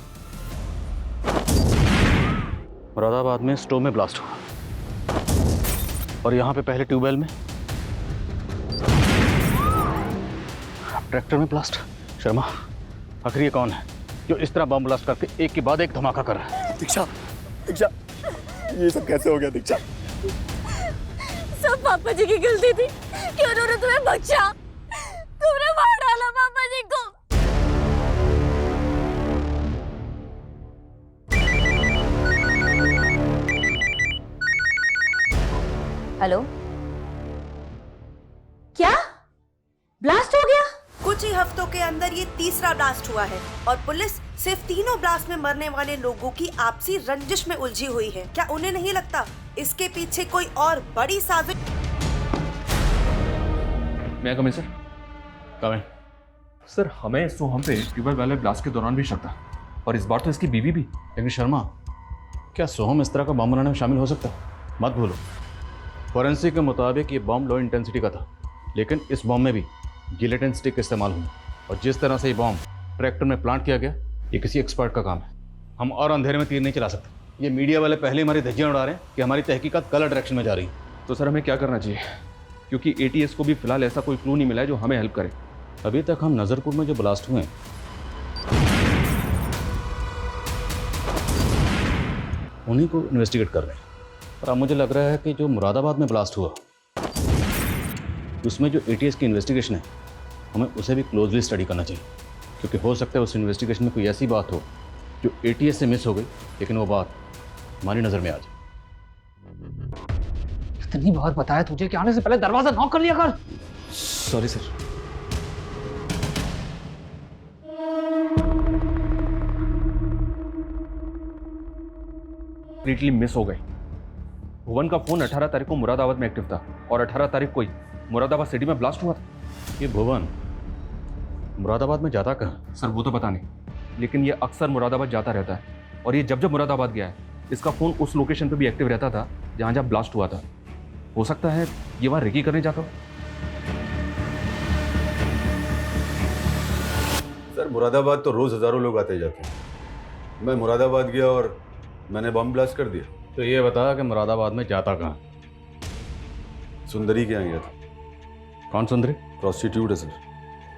मुरादाबाद में स्टोव में ब्लास्ट हुआ और यहाँ पे पहले ट्यूबवेल में, ट्रैक्टर में ब्लास्ट। शर्मा, आखिर ये कौन है जो इस तरह बम ब्लास्ट करके एक के बाद एक धमाका कर रहा है? दीक्षा, दीक्षा, ये सब कैसे हो गया दीक्षा? सब पापा जी की गलती थी कि उन्होंने तुम्हें बचा। तुमने मार डाला पापा जी को। हेलो, क्या ब्लास्ट हो गया? कुछ ही हफ्तों के अंदर ये तीसरा ब्लास्ट हुआ है और पुलिस सिर्फ तीनों ब्लास्ट में मरने वाले लोगों की आपसी रंजिश में उलझी हुई है। क्या उन्हें नहीं लगता इसके पीछे कोई और बड़ी साजिश? मैं कमिंग सर। कमिंग। सर, हमें सोहम पे ट्यूबवेल वाले ब्लास्ट के दौरान भी शक था और इस बार तो इसकी बीवी भी। लेकिन शर्मा, क्या सोहम इस तरह का बम बनाने में शामिल हो सकता है? मत भूलो, फॉरेंसिक के मुताबिक ये बम लो इंटेंसिटी का था, लेकिन इस बम में भी गिलेटिन स्टिक का इस्तेमाल हुआ और जिस तरह से ये बम ट्रैक्टर में प्लांट किया गया, ये किसी एक्सपर्ट का काम है। हम और अंधेरे में तीर नहीं चला सकते। ये मीडिया वाले पहले हमारी धज्जियां उड़ा रहे हैं कि हमारी तहकीकात गलत डायरेक्शन में जा रही है। तो सर, हमें क्या करना चाहिए? क्योंकि एटीएस को भी फिलहाल ऐसा कोई क्लू नहीं मिला है जो हमें हेल्प करे। अभी तक हम नज़रपुर में जो ब्लास्ट हुए हैं उन्हीं को इन्वेस्टिगेट कर रहे हैं, और अब मुझे लग रहा है कि जो मुरादाबाद में ब्लास्ट हुआ उसमें जो एटीएस की इन्वेस्टिगेशन है, हमें उसे भी क्लोजली स्टडी करना चाहिए, क्योंकि हो सकता है उस इन्वेस्टिगेशन में कोई ऐसी बात हो जो एटीएस से मिस हो गई, लेकिन वो बात हमारी नज़र में आ जाए। इतनी बार बताया तुझे कि आने से पहले दरवाजा नॉक कर लिया कर। Sorry sir. कंप्लीटली मिस हो गई। भुवन का फोन 18 तारीख को मुरादाबाद में एक्टिव था और 18 तारीख को ही मुरादाबाद सिटी में ब्लास्ट हुआ था। ये भुवन मुरादाबाद में जाता कहाँ? सर, वो तो पता नहीं, लेकिन ये अक्सर मुरादाबाद जाता रहता है और ये जब जब मुरादाबाद गया है इसका फ़ोन उस लोकेशन पे भी एक्टिव रहता था जहाँ जहाँ ब्लास्ट हुआ था। हो सकता है ये वहाँ रेकी करने जाता हो। सर, मुरादाबाद तो रोज़ हज़ारों लोग आते जाते हैं। मैं मुरादाबाद गया और मैंने बम ब्लास्ट कर दिया। तो ये बता कि मुरादाबाद में जाता कहाँ? सुंदरी के यहाँ गया था। कौन सुंदरी? प्रोस्टिट्यूट है सर।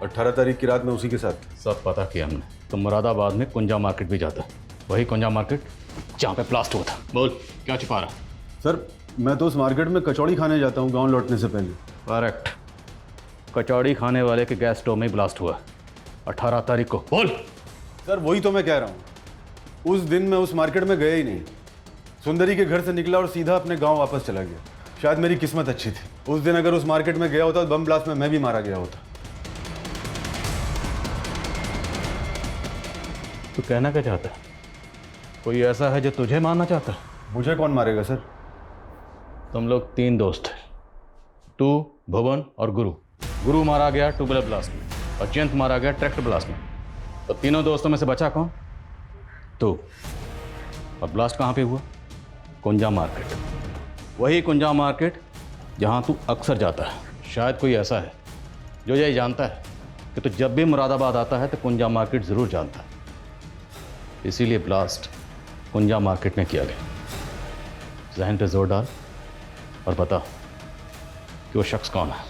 18 तारीख की रात में उसी के साथ। सब पता किया हमने। तो मुरादाबाद में कुंजा मार्केट भी जाता है, वही कुंजा मार्केट जहाँ पे ब्लास्ट हुआ था। बोल, क्या छिपा रहा? सर, मैं तो उस मार्केट में कचौड़ी खाने जाता हूँ गांव लौटने से पहले। करेक्ट, कचौड़ी खाने वाले के गैस स्टोव में ब्लास्ट हुआ 18 तारीख को। बोल। सर, वही तो मैं कह रहा हूँ, उस दिन मैं उस मार्केट में गया ही नहीं। सुंदरी के घर से निकला और सीधा अपने गांव वापस चला गया। शायद मेरी किस्मत अच्छी थी। उस दिन अगर उस मार्केट में गया होता तो बम ब्लास्ट में मैं भी मारा गया होता। तू कहना क्या चाहता है? कोई ऐसा है जो तुझे मारना चाहता है? मुझे कौन मारेगा सर? तुम लोग 3 दोस्त हैं, तू, भुवन और गुरु। गुरु मारा गया ट्यूबवेल ब्लास्ट में और जयंत मारा गया ट्रैक्टर ब्लास्ट में। तो तीनों दोस्तों में से बचा कौन? तू। और ब्लास्ट कहाँ पे हुआ? कुंजा मार्केट। वही कुंजा मार्केट जहाँ तू अक्सर जाता है। शायद कोई ऐसा है जो ये जानता है कि तू जब भी मुरादाबाद आता है तो कुंजा मार्केट ज़रूर जानता है, इसीलिए ब्लास्ट कुंजा मार्केट में किया गया। जहन पे जोर डाल और बता कि वो शख्स कौन है।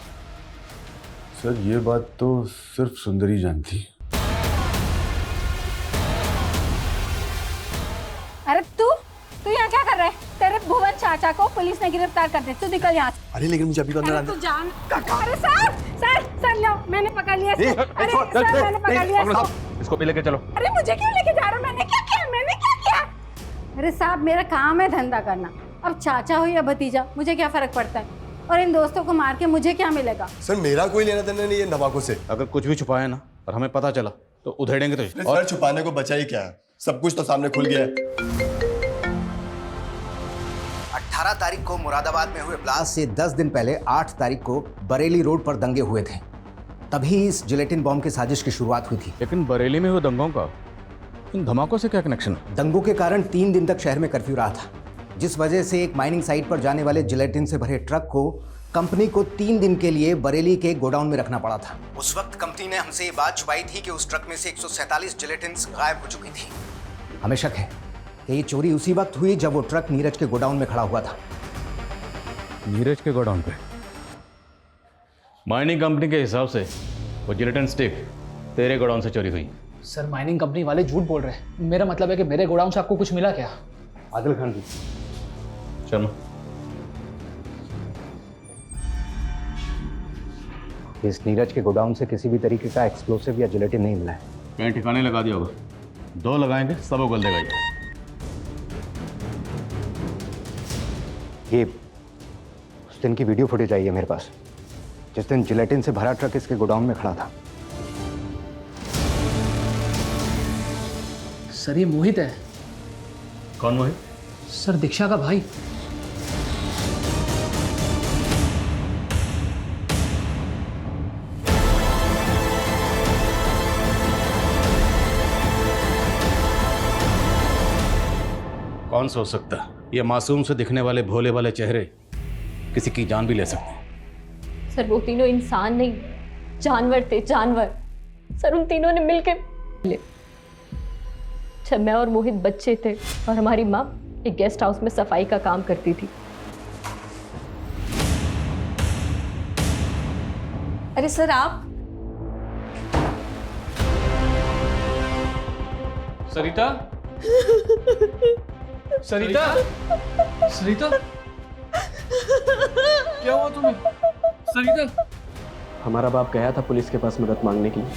सर ये बात तो सिर्फ सुंदरी जानती। अरे तू यहाँ क्या कर रहा है? तेरे भुवन चाचा को पुलिस ने गिरफ्तार कर दिया। तू निकल यहाँ से। अरे लेकिन मुझे अभी तो अंदर अरे तू जान। अरे सर लो, मैंने पकड़ लिया इसको। अरे सर मैंने पकड़ लिया इसको। इसको भी लेके चलो। अरे मुझे क्यों लेके जा रहे हो? मैंने क्या किया? अरे साहब मेरा काम है धंधा करना। अब चाचा हो या भतीजा मुझे क्या फर्क पड़ता है? और इन दोस्तों को मार के मुझे क्या मिलेगा? सर मेरा कोई लेना देना नहीं है धमाकों से। अगर कुछ भी छुपाया ना और हमें पता चला तो उधेड़ेंगे तुझे। सर छुपाने को बचा ही क्या है, सब कुछ तो सामने खुल गया है। 18 तारीख को मुरादाबाद में हुए ब्लास्ट से 10 दिन पहले 8 तारीख को बरेली रोड पर दंगे हुए थे। तभी इस जिलेटिन बॉम्ब की साजिश की शुरुआत हुई थी। लेकिन बरेली में हुए दंगों का इन धमाकों से क्या कनेक्शन है? दंगों के कारण 3 दिन तक शहर में कर्फ्यू रहा था, जिस वजह से एक माइनिंग साइट पर जाने वाले जिलेटिन से भरे ट्रक को कंपनी को 3 दिन के लिए बरेली के गोडाउन में रखना पड़ा था। उस वक्त कंपनी ने हमसे ये बात छुपाई थी कि उस ट्रक में से 147 जिलेटिन्स गायब हो चुकी थी। हमें शक है कि ये चोरी उसी वक्त हुई जब वो ट्रक नीरज के गोडाउन में खड़ा हुआ था। नीरज के गोडाउन पे? माइनिंग कंपनी के हिसाब से वो जिलेटिन स्टिक तेरे गोडाउन से चोरी हुई। सर माइनिंग कंपनी वाले झूठ बोल रहे हैं। मेरा मतलब है कि मेरे गोडाउन से आपको कुछ मिला क्या? आदिल खान जी। शर्मा, इस नीरज के गोडाउन से किसी भी तरीके का एक्सप्लोसिव या जिलेटिन नहीं मिला है। कहीं ठिकाने लगा दिया होगा। 2 लगाएंगे सब उगल देगा ये उस दिन की वीडियो फुटेज आई है मेरे पास, जिस दिन जिलेटिन से भरा ट्रक इसके गोडाउन में खड़ा था। सर ये मोहित है। कौन मोहित? सर दीक्षा का भाई। कौन सोच सकता है ये मासूम से दिखने वाले भोले वाले चेहरे किसी की जान भी ले सकते हैं। सर वो तीनों इंसान नहीं, जानवर थे, जानवर। सर उन तीनों ने मिलकर, जब मैं और मोहित बच्चे थे और हमारी माँ एक गेस्ट हाउस में सफाई का काम करती थी। अरे सर आप सरिता सरिता सरिता क्या हुआ तुम्हें? सरिता हमारा बाप गया था पुलिस के पास मदद मांगने के लिए,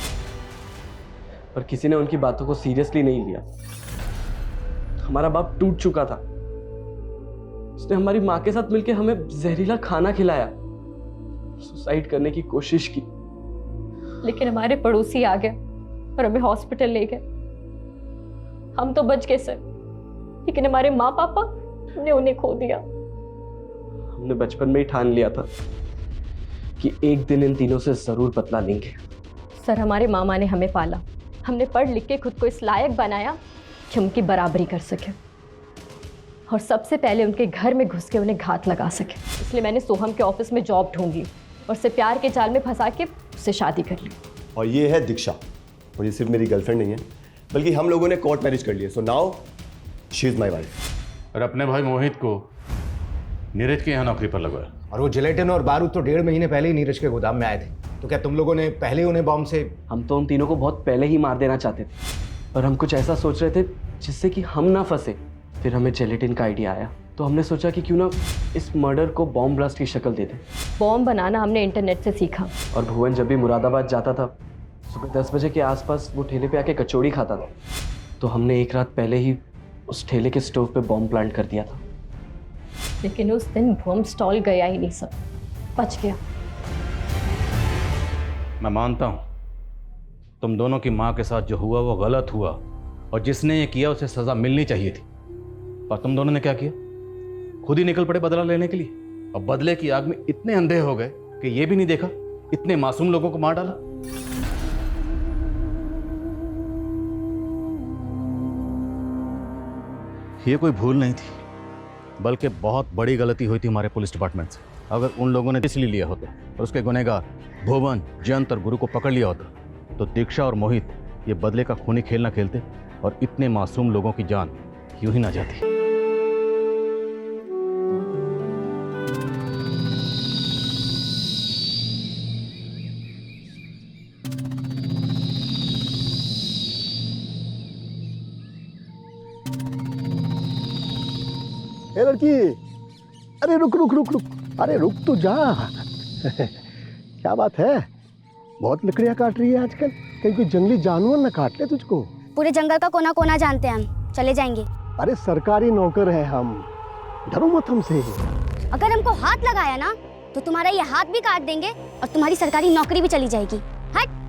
पर किसी ने उनकी बातों को सीरियसली नहीं लिया। हमारा बाप टूट चुका था। उसने हमारी माँ के साथ मिलकर हमें जहरीला खाना खिलाया, सुसाइड करने की कोशिश की। लेकिन हमारे पड़ोसी आ गए और हमें हॉस्पिटल ले गए। हम तो बच गए सर, लेकिन हमारे माँ पापा ने उन्हें खो दिया। हमने बचपन में ही ठान लिया था कि एक दिन इन तीनों से जरूर बदला लेंगे। सर हमारे मामा ने हमें पाला, हमने पढ़ लिख के खुद को इस लायक बनाया कि उनकी बराबरी कर सके और सबसे पहले उनके घर में घुस के उन्हें घात लगा सके। इसलिए मैंने सोहम के ऑफिस में जॉब ढूंढी और उसे प्यार के जाल में फंसा के उससे शादी कर ली। और ये है दीक्षा, और ये सिर्फ मेरी गर्लफ्रेंड नहीं है, बल्कि हम लोगों ने कोर्ट मैरिज कर लिया। So now she is my wife. और अपने भाई मोहित को नीरज के यहाँ नौकरी पर लगवाया। और वो जिलेटिन और बारूद तो 1.5 महीने पहले ही नीरज के गोदाम में आए थे। तो क्या तुम लोगों ने पहले उन्हें बॉम्ब से? हम तो उन तीनों को बहुत पहले ही मार देना चाहते थे, पर हम कुछ ऐसा सोच रहे थे जिससे कि हम ना फंसे। फिर हमें जिलेटिन का आइडिया आया, तो हमने सोचा कि क्यों ना इस मर्डर को बॉम्ब ब्लास्ट की शक्ल दे दें। बॉम्ब बनाना हमने इंटरनेट से सीखा। और भुवन जब भी मुरादाबाद जाता था सुबह 10 बजे के आसपास वो ठेले पे आके कचौड़ी खाता था, तो हमने एक रात पहले ही उस ठेले के स्टोव पे बॉम्ब प्लांट कर दिया था। लेकिन उस दिन बॉम्ब स्टॉल गया ही नहीं, सब बच गया। मैं मानता हूं तुम दोनों की मां के साथ जो हुआ वो गलत हुआ और जिसने ये किया उसे सजा मिलनी चाहिए थी, पर तुम दोनों ने क्या किया? खुद ही निकल पड़े बदला लेने के लिए और बदले की आग में इतने अंधे हो गए कि ये भी नहीं देखा इतने मासूम लोगों को मार डाला। ये कोई भूल नहीं थी, बल्कि बहुत बड़ी गलती हुई थी हमारे पुलिस डिपार्टमेंट से। अगर उन लोगों ने इसलिए लिया होता और उसके गुनहगार भुवन, जयंत और गुरु को पकड़ लिया होता तो दीक्षा और मोहित ये बदले का खूनी खेल ना खेलते और इतने मासूम लोगों की जान यूं ही ना जाती। ए लड़की, अरे रुक रुक रुक रुक, अरे रुक तो जा। क्या बात है, बहुत लकड़ियां काट रही है आजकल, कहीं कोई जंगली जानवर न काट ले तुझको। पूरे जंगल का कोना कोना जानते हैं हम, चले जाएंगे। अरे सरकारी नौकर है हम, डरो मत हमसे। अगर हमको हाथ लगाया ना तो तुम्हारा ये हाथ भी काट देंगे और तुम्हारी सरकारी नौकरी भी चली जाएगी। हट।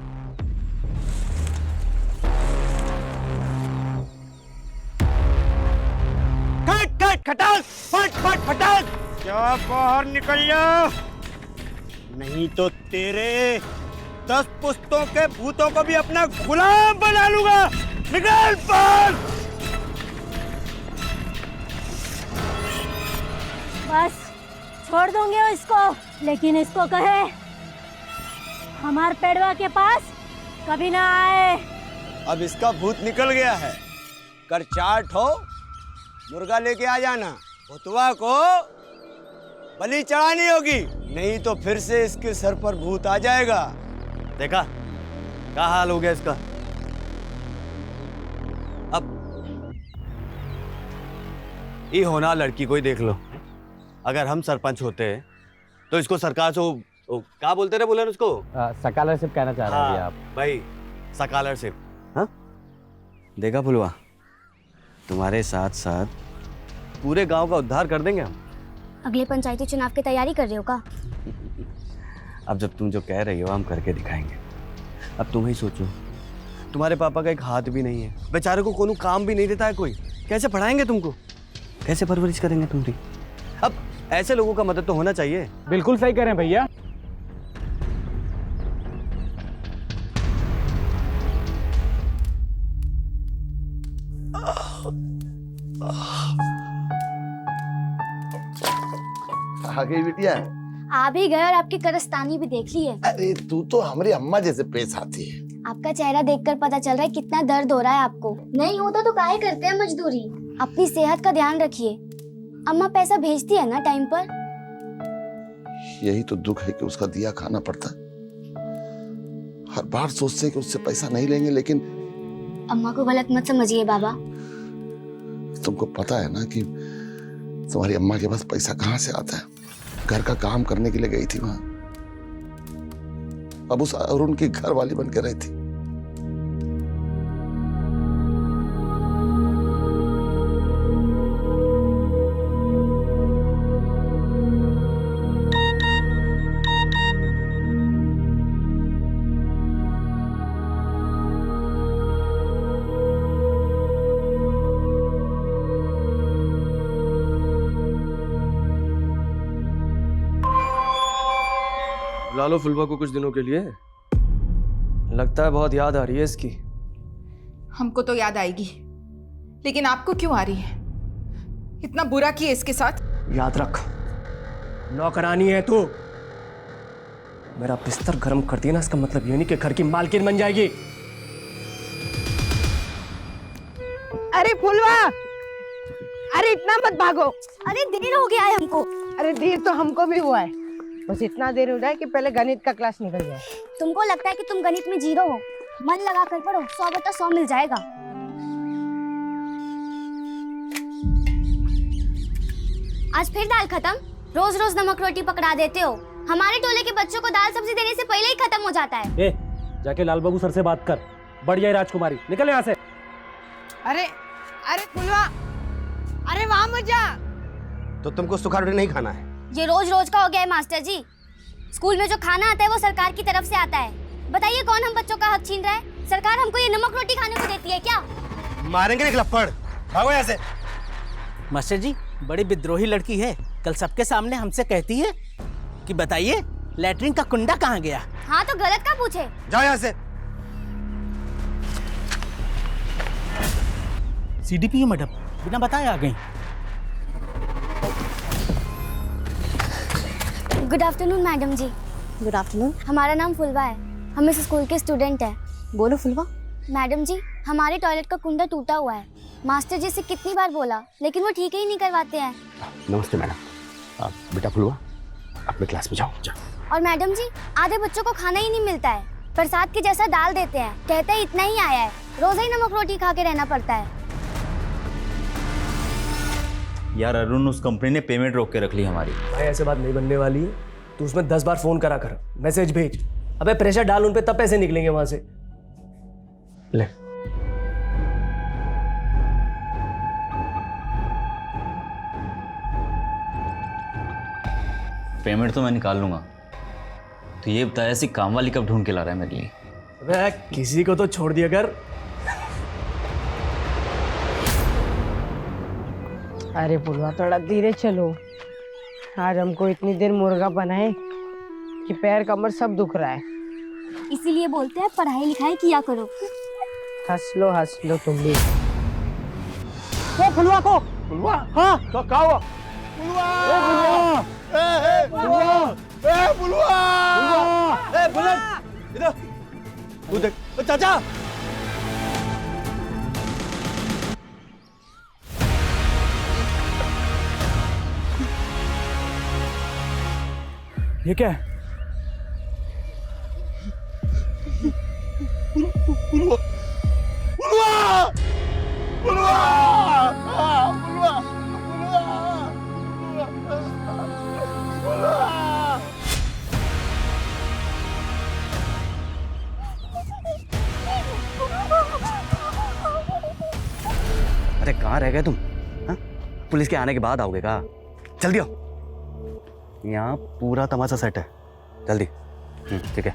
कट कट खटाल, फट फट फटाल, क्या बाहर निकल जा, नहीं तो तेरे 10 पुश्तों के भूतों को भी अपना गुलाम बना लूंगा। निकल बाहर। बस छोड़ दूंगे इसको, लेकिन इसको कहे हमार पेड़वा के पास कभी ना आए। अब इसका भूत निकल गया है, कर चाट हो मुर्गा लेके आ जाना, भुतवा को बलि चढ़ानी होगी, नहीं तो फिर से इसके सर पर भूत आ जाएगा। देखा क्या हाल हो गया इसका। अब ये होना लड़की को ही देख लो, अगर हम सरपंच होते तो इसको सरकार से क्या बोलते रहे, बोले उसको स्कॉलरशिप कहना चाह रहे हैं आप भाई, स्कॉलरशिप। हाँ देखा फुलवा, तुम्हारे साथ साथ पूरे गांव का उद्धार कर देंगे हम। अगले पंचायती चुनाव की तैयारी कर रहे हो का? अब जब तुम जो कह रही हो हम करके दिखाएंगे। अब तुम ही सोचो, तुम्हारे पापा का एक हाथ भी नहीं है, बेचारे को कोनो काम भी नहीं देता है कोई, कैसे पढ़ाएंगे तुमको, कैसे परवरिश करेंगे तुम्हारी। अब ऐसे लोगों का मदद तो होना चाहिए। बिल्कुल सही करें भैया। आ गई बिटिया। आ भी गए और आपकी करस्तानी भी देख ली है। अरे तू तो हमारी अम्मा जैसे पेश आती है। आपका चेहरा देखकर पता चल रहा है कितना दर्द हो रहा है आपको। नहीं होता तो काहे करते हैं मजदूरी। अपनी सेहत का ध्यान रखिए। अम्मा पैसा भेजती है ना टाइम पर। यही तो दुख है कि उसका दिया खाना पड़ता। हर बार सोचते हैं कि उससे पैसा नहीं लेंगे, लेकिन अम्मा को गलत मत समझिए बाबा। तुमको पता है ना कि तुम्हारी अम्मा के पास पैसा कहाँ से आता है। घर का काम करने के लिए गई थी वहां, अब उस अरुण की घर वाली बन के रही थी। बुला लो फुलवा को कुछ दिनों के लिए, लगता है बहुत याद आ रही है इसकी। हमको तो याद आएगी, लेकिन आपको क्यों आ रही है? इतना बुरा किया इसके साथ। याद रख, नौकरानी है तू। मेरा बिस्तर गर्म कर दिया ना, इसका मतलब ये नहीं कि घर की मालकिन बन जाएगी। अरे फुलवा, अरे इतना मत भागो। अरे देर हो गया है हमको। अरे देर तो हमको भी हुआ है, बस इतना देर हो जाए कि पहले गणित का क्लास निकल जाए। तुमको लगता है कि तुम गणित में जीरो हो? मन लगा कर पढ़ो, 100/100 मिल जाएगा। आज फिर दाल खत्म? रोज रोज नमक रोटी पकड़ा देते हो। हमारे टोले के बच्चों को दाल सब्जी देने से पहले ही खत्म हो जाता है। ए, जाके लाल बाबू सर से बात कर। बढ़ जाए राजकुमारी, निकल यहाँ से। अरे अरे फुलवा, अरे वहां मत जा। तो तुमको सूखा रोटी नहीं खाना है? ये रोज रोज का हो गया है मास्टर जी। स्कूल में जो खाना आता है वो सरकार की तरफ से आता है। बताइए कौन हम बच्चों का हक छीन रहा है? सरकार हमको ये नमक रोटी खाने को देती है क्या? मारेंगे एक लपड़, भागो यहाँ से। मास्टर जी, बड़ी विद्रोही लड़की है। कल सबके सामने हमसे कहती है कि बताइए लैट्रिन का कुंडा कहाँ गया। हाँ तो गलत का पूछे। जाओ यहाँ से। CDPO मैडम, बिना बताए आ गई। Good afternoon madam ji. Good afternoon. हमारा नाम फुलवा है, हम इस स्कूल के स्टूडेंट हैं। बोलो फुलवा। मैडम जी, हमारे टॉयलेट का कुंडा टूटा हुआ है। मास्टर जी से कितनी बार बोला लेकिन वो ठीक ही नहीं करवाते हैं। नमस्ते मैडम। बेटा फुलवा, अपने क्लास में जाओ। और मैडम जी, आधे बच्चों को खाना ही नहीं मिलता है, प्रसाद के जैसा डाल देते हैं, कहते हैं इतना ही आया है, रोज ही नमक रोटी खा के रहना पड़ता है। यार अरुण, उस कंपनी ने पेमेंट रोक के रख ली हमारी। भाई ऐसे बात नहीं बनने वाली है, तू उसमें 10 बार फोन करा कर, मैसेज भेज, अबे प्रेशर डाल उन पे, तब पैसे निकलेंगे वहां से। ले पेमेंट तो मैं निकाल लूंगा, तो ये बताया ऐसी काम वाली कब ढूंढ के ला रहा है मेरे लिए? अबे किसी को तो छोड़ दिया कर। अरे पुलवा, थोड़ा धीरे चलो। आज हमको इतनी देर मुर्गा बनाए कि पैर कमर सब दुख रहा है। इसीलिए बोलते हैं पढ़ाई लिखाई किया करो। हंस लो तुम भी। वो फुलवा को, फुलवा, हाँ क्या हुआ? फुलवा, बुलेट इधर, तू देख चाचा। ये क्या है? फुलवा, फुलवा, फुलवा, फुलवा, अरे कहाँ रह गए तुम? हाँ? पुलिस के आने के बाद आओगे का? जल्दी आओ, यहाँ पूरा तमाशा सेट है, जल्दी। ठीक है।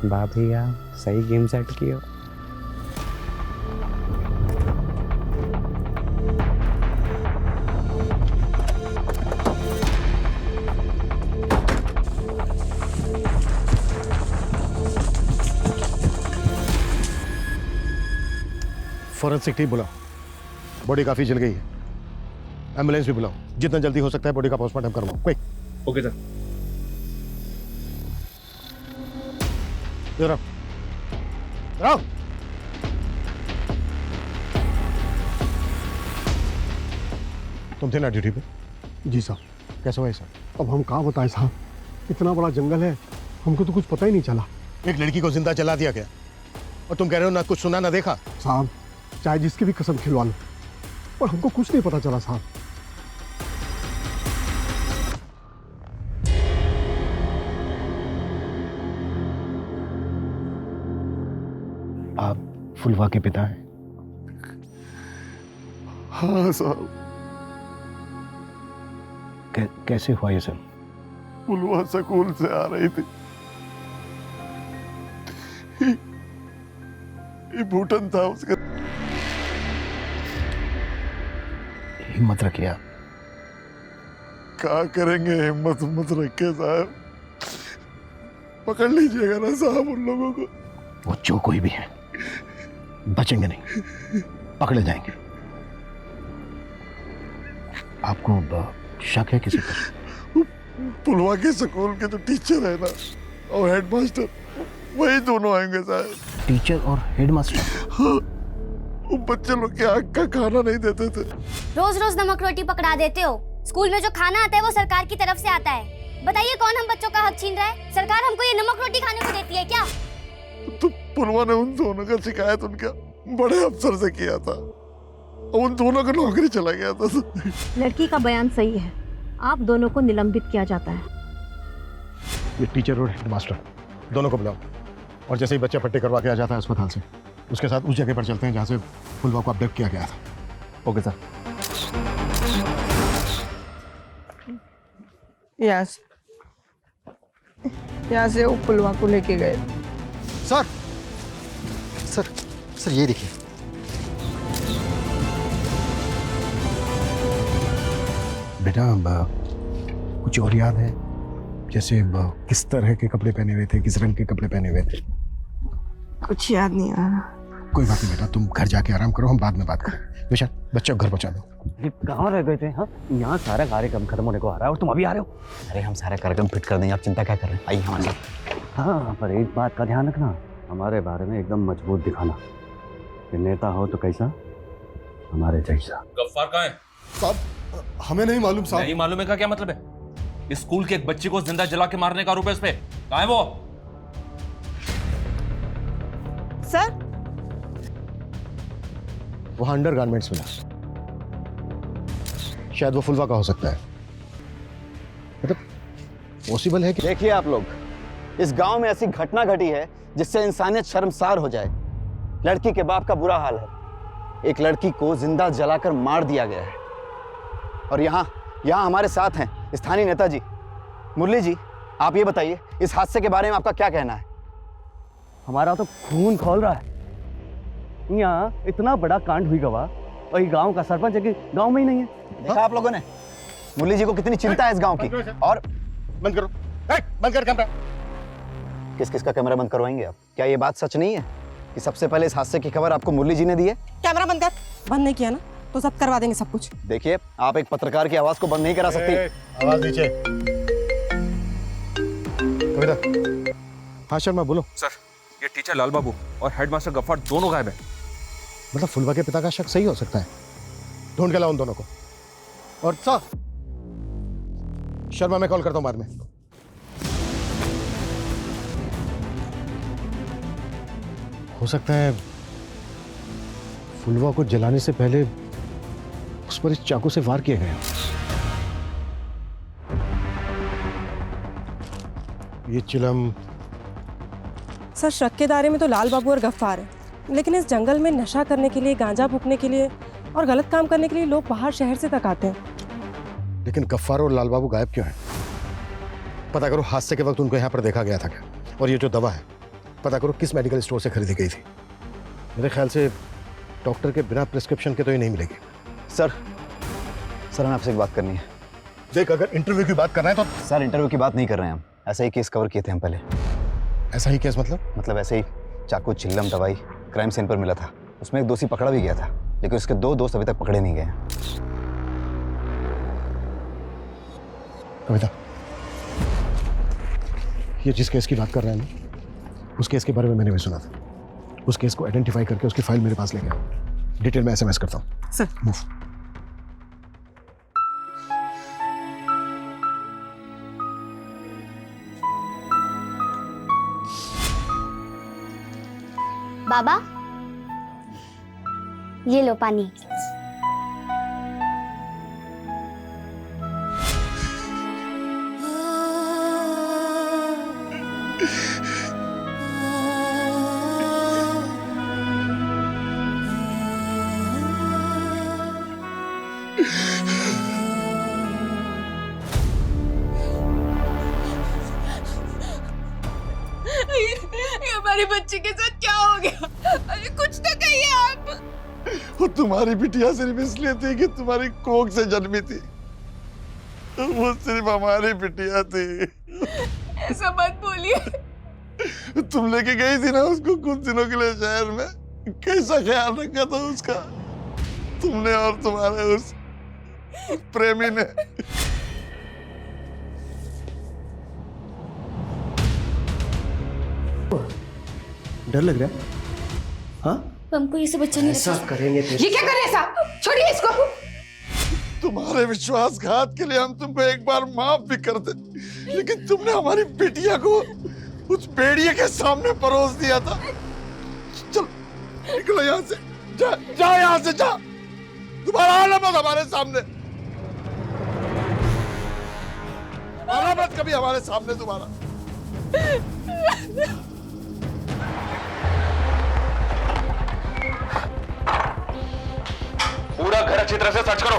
भैया सही गेम सेट किया। फॉरेंसिक टीम बुलाओ, बॉडी काफी जल गई है। एम्बुलेंस भी बुलाओ, जितना जल्दी हो सकता है बॉडी का पोस्टमार्टम करवाओ, क्विक। Okay sir. जरा आओ। तुम थे ना ड्यूटी पे? जी साहब। कैसे हुआ साहब? अब हम कहाँ बताएं साहब, इतना बड़ा जंगल है, हमको तो कुछ पता ही नहीं चला। एक लड़की को जिंदा जला दिया गया और तुम कह रहे हो ना कुछ सुना ना देखा? साहब चाहे जिसकी भी कसम खिलवा लो, पर हमको कुछ नहीं पता चला साहब। आप फुलवा के पिता हैं? हाँ साहब। कैसे हुआ ये सब? फुलवा स्कूल से आ रही थी, ये भूटन था उसका। हिम्मत रखिए। क्या करेंगे, हिम्मत मत रखे साहब, पकड़ लीजिएगा ना साहब उन लोगों को। वो जो कोई भी है बचेंगे नहीं, पकड़े जाएंगे। आपको शक है किसी पर? पुलवा के स्कूल के तो टीचर है ना और हेडमास्टर, वही दोनों आएंगे साहब। टीचर और हेडमास्टर? हाँ, वो बच्चे लोग के आग का खाना नहीं देते थे। रोज रोज नमक रोटी पकड़ा देते हो। स्कूल में जो खाना आता है वो सरकार की तरफ से आता है। बताइए कौन हम बच्चों का हक छीन रहा है? सरकार हमको ये नमक रोटी खाने को देती है क्या? तो पुलवा ने उन दोनों का शिकायत उनका बड़े अफसर से किया था, उन दोनों का नौकरी चला गया था। लड़की का बयान सही है, आप दोनों को निलंबित किया जाता है। ये टीचर और हेडमास्टर दोनों को बुलाओ, और जैसे ही बच्चा पट्टी करवा के आ जाता है अस्पताल से, उसके साथ उस जगह पर चलते हैं जहाँ से फुलवा को अपडेट किया गया था। Okay sir. यहाँ से वो फुलवा को लेके गए। सर सर सर ये देखिए। बेटा कुछ और याद है? जैसे किस तरह के कपड़े पहने हुए थे, किस रंग के कपड़े पहने हुए थे? कुछ याद नहीं आ रहा। कोई बात नहीं बेटा, तुम घर जाके आराम करो, हम बाद में बात करें। विशाल बच्चे को घर पहुंचा दो। कहाँ रह गए थे? हाँ, यहाँ सारा कार्यक्रम खत्म होने को आ रहा है और तुम अभी आ रहे हो। अरे हम सारा कार्यक्रम फिट कर देंगे, आप चिंता क्या कर रहे हैं, आइए हमारे साथ। हाँ, पर एक बात का ध्यान रखना, हमारे बारे में एकदम मजबूत दिखाना कि नेता हो तो कैसा, हमारे जैसा। गफ्फार कहाँ है? साहब हमें नहीं मालूम साहब। नहीं मालूम है का क्या मतलब है? इस स्कूल के एक बच्ची को जिंदा जला के मारने का आरोप है इस पे। कहाँ है वो? सर वहां अंडर गारमेंट्स मिला, शायद वो फुलवा का हो सकता है। मतलब पॉसिबल है कि देखिए आप लोग, इस गांव में ऐसी घटना घटी है जिससे इंसानियत शर्मसार हो जाए। लड़की के बाप का बुरा हाल है, एक लड़की को जिंदा जलाकर मार दिया गया है। और यहाँ हमारे साथ हैं स्थानीय नेताजी। मुरली जी, आप ये बताइए इस हादसे के बारे में आपका क्या कहना है? हमारा तो खून खौल रहा है। यहाँ इतना बड़ा कांड हुई गवा और ये गांव का सरपंच है कि गांव में ही नहीं है। देखा आप लोगों ने मुरली जी को कितनी चिंता है इस गांव की। और बंद करो, बंद कर कैमरा। किस का कैमरा बंद करवाएंगे आप? क्या ये बात सच नहीं है कि सबसे पहले इस हादसे की खबर आपको मुरली जी ने दी है? कैमरा बंद कर। बंद नहीं किया ना तो सब करवा देंगे सब कुछ। देखिए, आप एक पत्रकार की आवाज को बंद नहीं करा सकती। आवाज नीचे। कविता। हाँ शर्मा बोलो। सर, ये टीचर लाल बाबू और हेडमास्टर गफ्फार दोनों गायब है। मतलब फुलवा के पिता का शक सही हो सकता है? ढूंढ के लाओ उन दोनों को। और शर्मा मैं कॉल करता हूं बाद में। हो सकता है फुलवा को जलाने से पहले उस पर इस चाकू से वार किया गया। ये चिलम। सर शक के दायरे में तो लाल बाबू और गफ्फार है, लेकिन इस जंगल में नशा करने के लिए, गांजा फूकने के लिए और गलत काम करने के लिए लोग बाहर शहर से तक आते हैं। लेकिन गफ्फार और लाल बाबू गायब क्यों हैं? पता करो हादसे के वक्त उनको यहाँ पर देखा गया था क्या? और ये जो दवा है, पता करो किस मेडिकल स्टोर से खरीदी गई थी। मेरे ख्याल से डॉक्टर के बिना प्रिस्क्रिप्शन के तो ये नहीं मिलेगी। सर हमें आपसे एक बात करनी है। देख, अगर इंटरव्यू की बात करना है तो। सर इंटरव्यू की बात नहीं कर रहे हैं हम, ऐसा ही केस कवर किए थे हम पहले। ऐसा ही केस मतलब ऐसे ही चाकू, चिल्लम, दवाई क्राइम सीन पर मिला था। उसमें एक दोषी पकड़ा भी गया था, लेकिन उसके 2 दोस्त अभी तक पकड़े नहीं गए हैं। कविता, ये जिस केस की बात कर रहे हैं ना, उस केस के बारे में मैंने भी सुना था। उस केस को आइडेंटिफाई करके उसकी फाइल मेरे पास ले गया। डिटेल में SMS करता हूँ। Sir move. बाबा ये लो पानी। हमारी बच्ची के साथ क्या हो गया? अरे कुछ तो कहिए आप। वो तुम्हारी बिटिया सिर्फ इसलिए थी कि तुम्हारी कोख से जन्मी थी। वो सिर्फ हमारी बिटिया थी। ऐसा मत बोलिए। तुम लेके गई थी ना उसको कुछ दिनों के लिए शहर में, कैसा ख्याल रखा था उसका तुमने और तुम्हारे उस प्रेमी ने। डर लग रहा है? हाँ, हमको ये सब अच्छा नहीं ऐसा लगता। करेंगे ये क्या कर रहे हैं साहब? छोड़िए इसको। तुम्हारे विश्वासघात के लिए हम तुमको एक बार माफ भी कर दे, लेकिन तुमने हमारी बेटिया को उस भेड़िए के सामने परोस दिया था। चल निकलो यहाँ से, जा यहाँ से, जा। दोबारा आना मत हमारे सामने, आना मत कभी हमारे सामने दोबारा। पूरा घर अच्छी तरह से सर्च करो।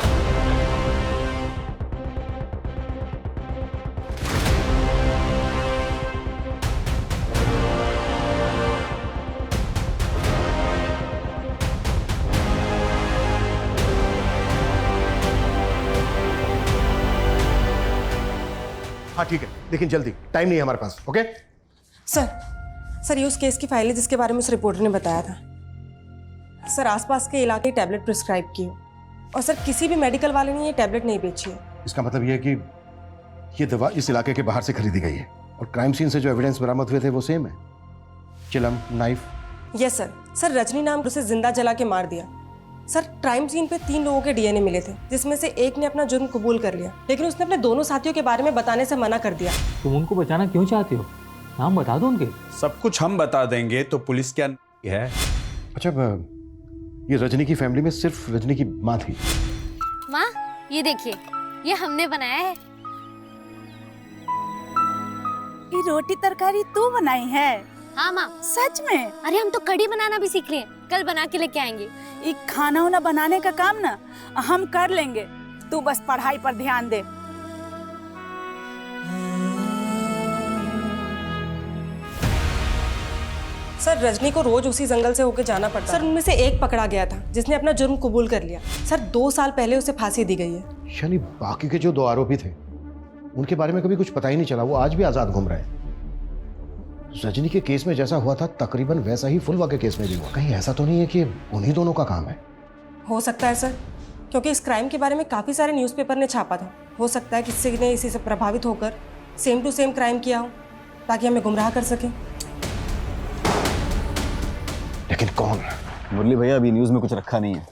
हाँ ठीक है, लेकिन जल्दी, टाइम नहीं है हमारे पास। ओके सर ये उस केस की फाइल है जिसके बारे में उस रिपोर्टर ने बताया था। सर आसपास के इलाके टैबलेट प्रिस्क्राइब की हो और सर किसी भी मेडिकल वाले ने ये टैबलेट नहीं बेची है। इसका मतलब ये है कि ये दवा इस इलाके के बाहर से खरीदी गई है और क्राइम सीन से जो एविडेंस बरामद हुए थे वो सेम है, चिलम, knife. Yes sir. Sir Rajni नाम उसे जिंदा जला के मार दिया। सर क्राइम सीन पे 3 लोगों के डीएनए मिले थे, जिसमें से एक ने अपना जुर्म कबूल कर लिया, लेकिन उसने अपने दोनों साथियों के बारे में बताने से मना कर दिया। तुम उनको बचाना क्यों चाहती हो? नाम बता दो उनके। सब कुछ हम बता देंगे तो पुलिस क्या है? अच्छा, ये रजनी की फैमिली में सिर्फ रजनी की माँ थी। माँ ये देखिए, ये हमने बनाया है। ये रोटी तरकारी तू बनाई है? हाँ माँ। सच में? अरे हम तो कढ़ी बनाना भी सीख लिए, कल बना के लेके आएंगे। ये खाना वाना बनाने का काम ना हम कर लेंगे, तू बस पढ़ाई पर ध्यान दे। सर रजनी को रोज उसी जंगल से होकर जाना पड़ता। सर उनमें से एक पकड़ा गया था जिसने अपना जुर्म कबूल कर लिया। सर 2 साल पहले उसे फांसी दी गई है। यानी बाकी के जो 2 आरोपी थे उनके बारे में कभी कुछ पता ही नहीं चला, वो आज भी आजाद घूम रहे हैं। रजनी के केस में जैसा हुआ था तकरीबन वैसा ही फुलवा के केस में भी हुआ। कहीं ऐसा तो नहीं है कि उन्हीं दोनों का काम है? हो सकता है सर, क्योंकि इस क्राइम के बारे में काफी सारे न्यूज़पेपर ने छापा था। हो सकता है किसी ने इसी से प्रभावित होकर सेम टू सेम क्राइम किया हो ताकि हमें गुमराह कर सके। लेकिन कौन? मुरली भैया अभी न्यूज़ में कुछ रखा नहीं है,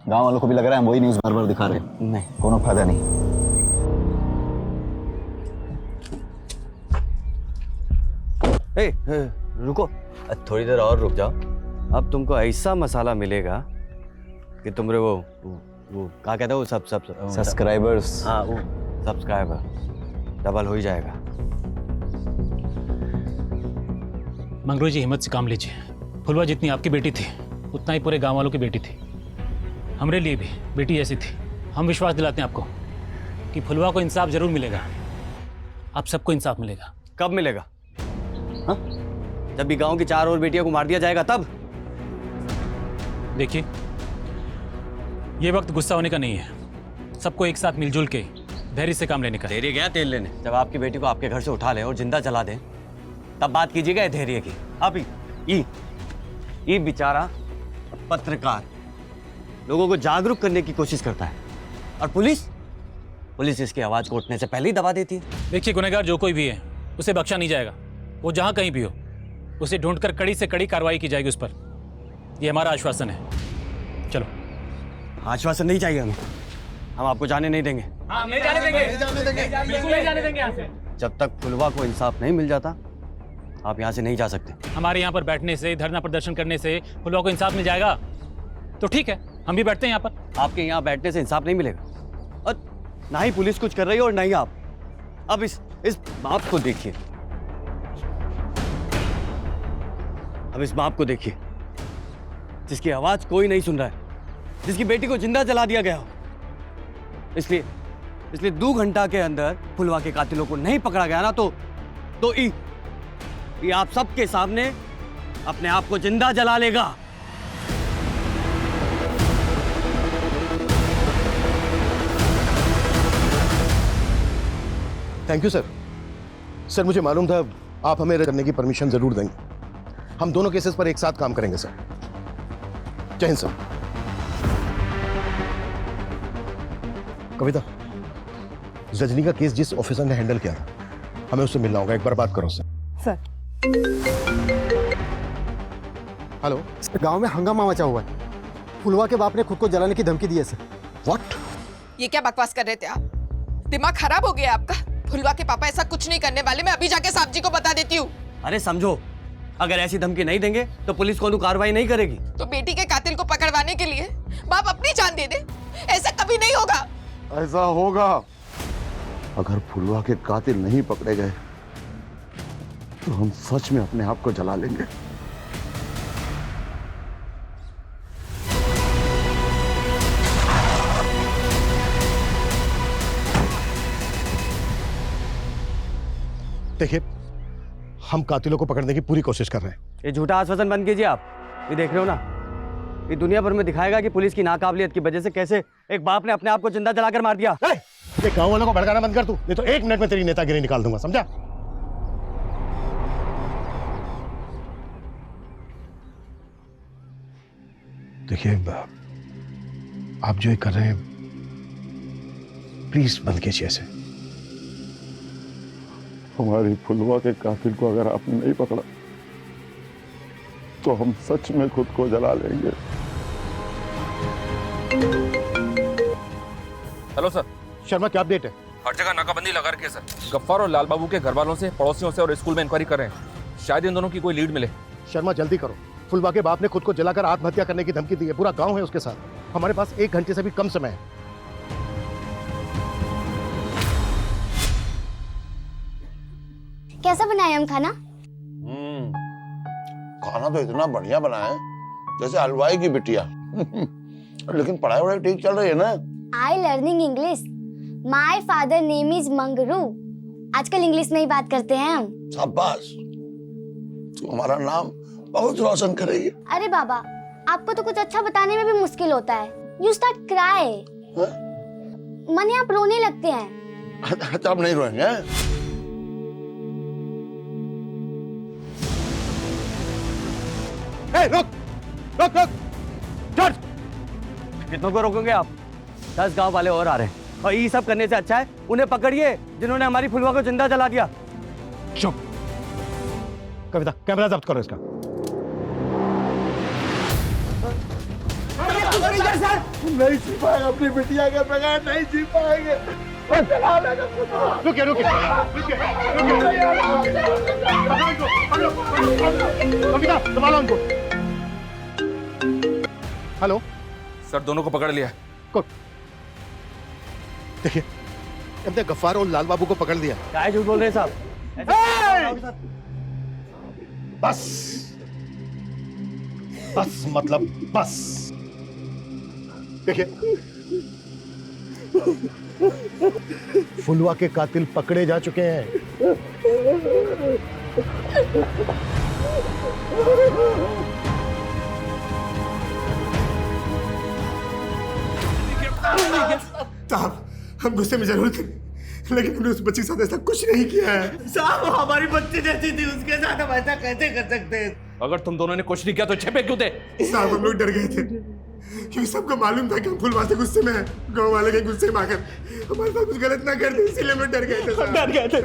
गांव वालों को भी लग रहा है हम वही न्यूज़ बार बार दिखा रहे हैं। नहीं, कोनो फायदा नहीं। रुको, थोड़ी देर और रुक जाओ। अब तुमको ऐसा मसाला मिलेगा कि तुमरे वो क्या कहते हो, वो सब सब्सक्राइबर्स। हाँ, वो सब्सक्राइबर डबल हो ही जाएगा। मंगरू जी हिम्मत से काम लीजिए। फुलवा जितनी आपकी बेटी थी उतना ही पूरे गांव वालों की बेटी थी, हमारे लिए भी बेटी ऐसी थी। हम विश्वास दिलाते हैं आपको कि फुलवा को इंसाफ जरूर मिलेगा। आप सबको इंसाफ मिलेगा। कब मिलेगा? हाँ? जब भी गांव की 4 और बेटियों को मार दिया जाएगा तब? देखिए, ये वक्त गुस्सा होने का नहीं है, सबको एक साथ मिलजुल के धैर्य से काम लेने का। धैर्य गया तेल लेने? जब आपकी बेटी को आपके घर से उठा ले और जिंदा जला दें तब बात कीजिएगा धैर्य की। आप ये बेचारा पत्रकार लोगों को जागरूक करने की कोशिश करता है और पुलिस इसकी आवाज को उठने से पहले ही दबा देती है। देखिए, गुनहगार जो कोई भी है उसे बख्शा नहीं जाएगा। वो जहां कहीं भी हो उसे ढूंढकर कड़ी से कड़ी कार्रवाई की जाएगी उस पर। ये हमारा आश्वासन है। चलो। आश्वासन नहीं चाहिए हमें, हम आपको जाने नहीं देंगे। हाँ, नहीं जाने देंगे, बिल्कुल नहीं जाने देंगे यहाँ से। जब तक फुलवा को इंसाफ नहीं मिल जाता आप यहाँ से नहीं जा सकते। हमारे यहाँ पर बैठने से, धरना प्रदर्शन करने से फुलवा को इंसाफ मिल जाएगा तो ठीक है, हम भी बैठते हैं यहाँ पर। आपके यहाँ बैठने से इंसाफ नहीं मिलेगा और ना ही पुलिस कुछ कर रही है और ना ही आप। अब इस बाप को देखिए, अब इस बाप को देखिए जिसकी आवाज कोई नहीं सुन रहा है, जिसकी बेटी को जिंदा जला दिया गया हो। इसलिए 2 घंटा के अंदर फुलवा के कातिलों को नहीं पकड़ा गया ना तो ये आप सबके सामने अपने आप को जिंदा जला लेगा। Thank you sir. सर मुझे मालूम था आप हमें करने की परमिशन जरूर देंगे। हम दोनों केसेस पर एक साथ काम करेंगे सर। जय हिंद सर। कविता, रजनी का केस जिस ऑफिसर ने हैंडल किया था हमें उससे मिलना होगा, एक बार बात करो सर। सर। हेलो सर, गांव में हंगामा मचा हुआ है। फुलवा के बाप ने खुद को जलाने की धमकी दी है सर। व्हाट? ये क्या बकवास कर रहे थे आप? दिमाग खराब हो गया आपका? फुलवा के पापा ऐसा कुछ नहीं करने वाले, मैं अभी जाके साहब जी को बता देती हूँ। अरे समझो, अगर ऐसी धमकी नहीं देंगे तो पुलिस कोई कार्रवाई नहीं करेगी। तो बेटी के कातिल को पकड़वाने के लिए बाप अपनी जान दे दे, ऐसा कभी नहीं होगा। ऐसा होगा। अगर फुलवा के कातिल नहीं पकड़े गए तो हम सच में अपने आप को जला लेंगे। देखिए, हम कातिलों को पकड़ने की पूरी कोशिश कर रहे हैं। ये झूठा आश्वासन बंद कीजिए आप। ये देख रहे हो ना, ये दुनिया भर में दिखाएगा कि पुलिस की नाकाबिलियत की वजह से कैसे एक बाप ने अपने आप को जिंदा जलाकर मार दिया। ये गांव वालों को भड़काना बंद कर तू, नहीं तो 1 मिनट में तेरी नेतागिरी निकाल दूंगा, समझा? देखिए, आप जो ये कर रहे हैं प्लीज बंद कीजिए ऐसे। हमारी फुलवा के कातिल को अगर आपने नहीं पकड़ा तो हम सच में खुद को जला लेंगे। Hello sir. शर्मा, क्या अपडेट है? हर जगह नाकाबंदी लगा रखी है सर। गफ्फार और लाल बाबू के घर वालों से, पड़ोसियों से और स्कूल में इंक्वायरी कर रहे हैं। शायद इन दोनों की कोई लीड मिले। शर्मा, जल्दी करो। फुलवा के बाप ने खुद को जलाकर आत्महत्या करने की धमकी दी है। पूरा गांव है उसके साथ। हमारे पास 1 घंटे से भी कम समय है। कैसा बनाया हम खाना? खाना तो इतना बढ़िया बना है जैसे हलवाई की बिटिया। लेकिन पढ़ाई वढ़ाई ठीक चल रही है ना? आई learning English. My father name is Mangru. आजकल इंग्लिश में ही बात करते हैं हम। शाबाश, तू हमारा नाम बहुत रोशन करेगी। अरे बाबा, आपको तो कुछ अच्छा बताने में भी मुश्किल होता है। You start cry. माने आप रोने लगते हैं। अच्छा, अब नहीं रोएंगे। रुक रुक रुक जॉर्ज, कितनों को रोकोगे आप? 10 गांव वाले और आ रहे हैं और ये सब करने से अच्छा है उन्हें पकड़िए जिन्होंने हमारी फुलवा को जिंदा जला दिया। चुप। कविता, कैमरा जब्त करो इसका। नहीं जी पाएगा, अपनी बिटिया के बगैर नहीं जी पाएंगे। रुकिए रुकिए कविता, संभालो उनको। हेलो सर, दोनों को पकड़ लिया। देखिए, हमने गफ्फार और लाल बाबू को पकड़ लिया। क्या झूठ बोल रहे हैं साहब? बस बस, मतलब बस। देखिए, फुलवा के कातिल पकड़े जा चुके हैं। साहब, हम गुस्से में जरूर थे, लेकिन हमने उस बच्ची के साथ ऐसा कुछ नहीं किया है। साहब, हमारी बच्ची जैसी थी, उसके साथ हम ऐसा कैसे कर सकते हैं? अगर तुम दोनों ने कुछ नहीं किया तो छेपे क्यों थे? साहब, हम लोग डर गए थे क्योंकि सबको मालूम था कि हम फुलवा से गुस्से में हैं। गांव वाले के गुस्से में आकर हमारे साथ कुछ गलत ना कर दे, इसीलिए हम डर गए थे। डर गए थे।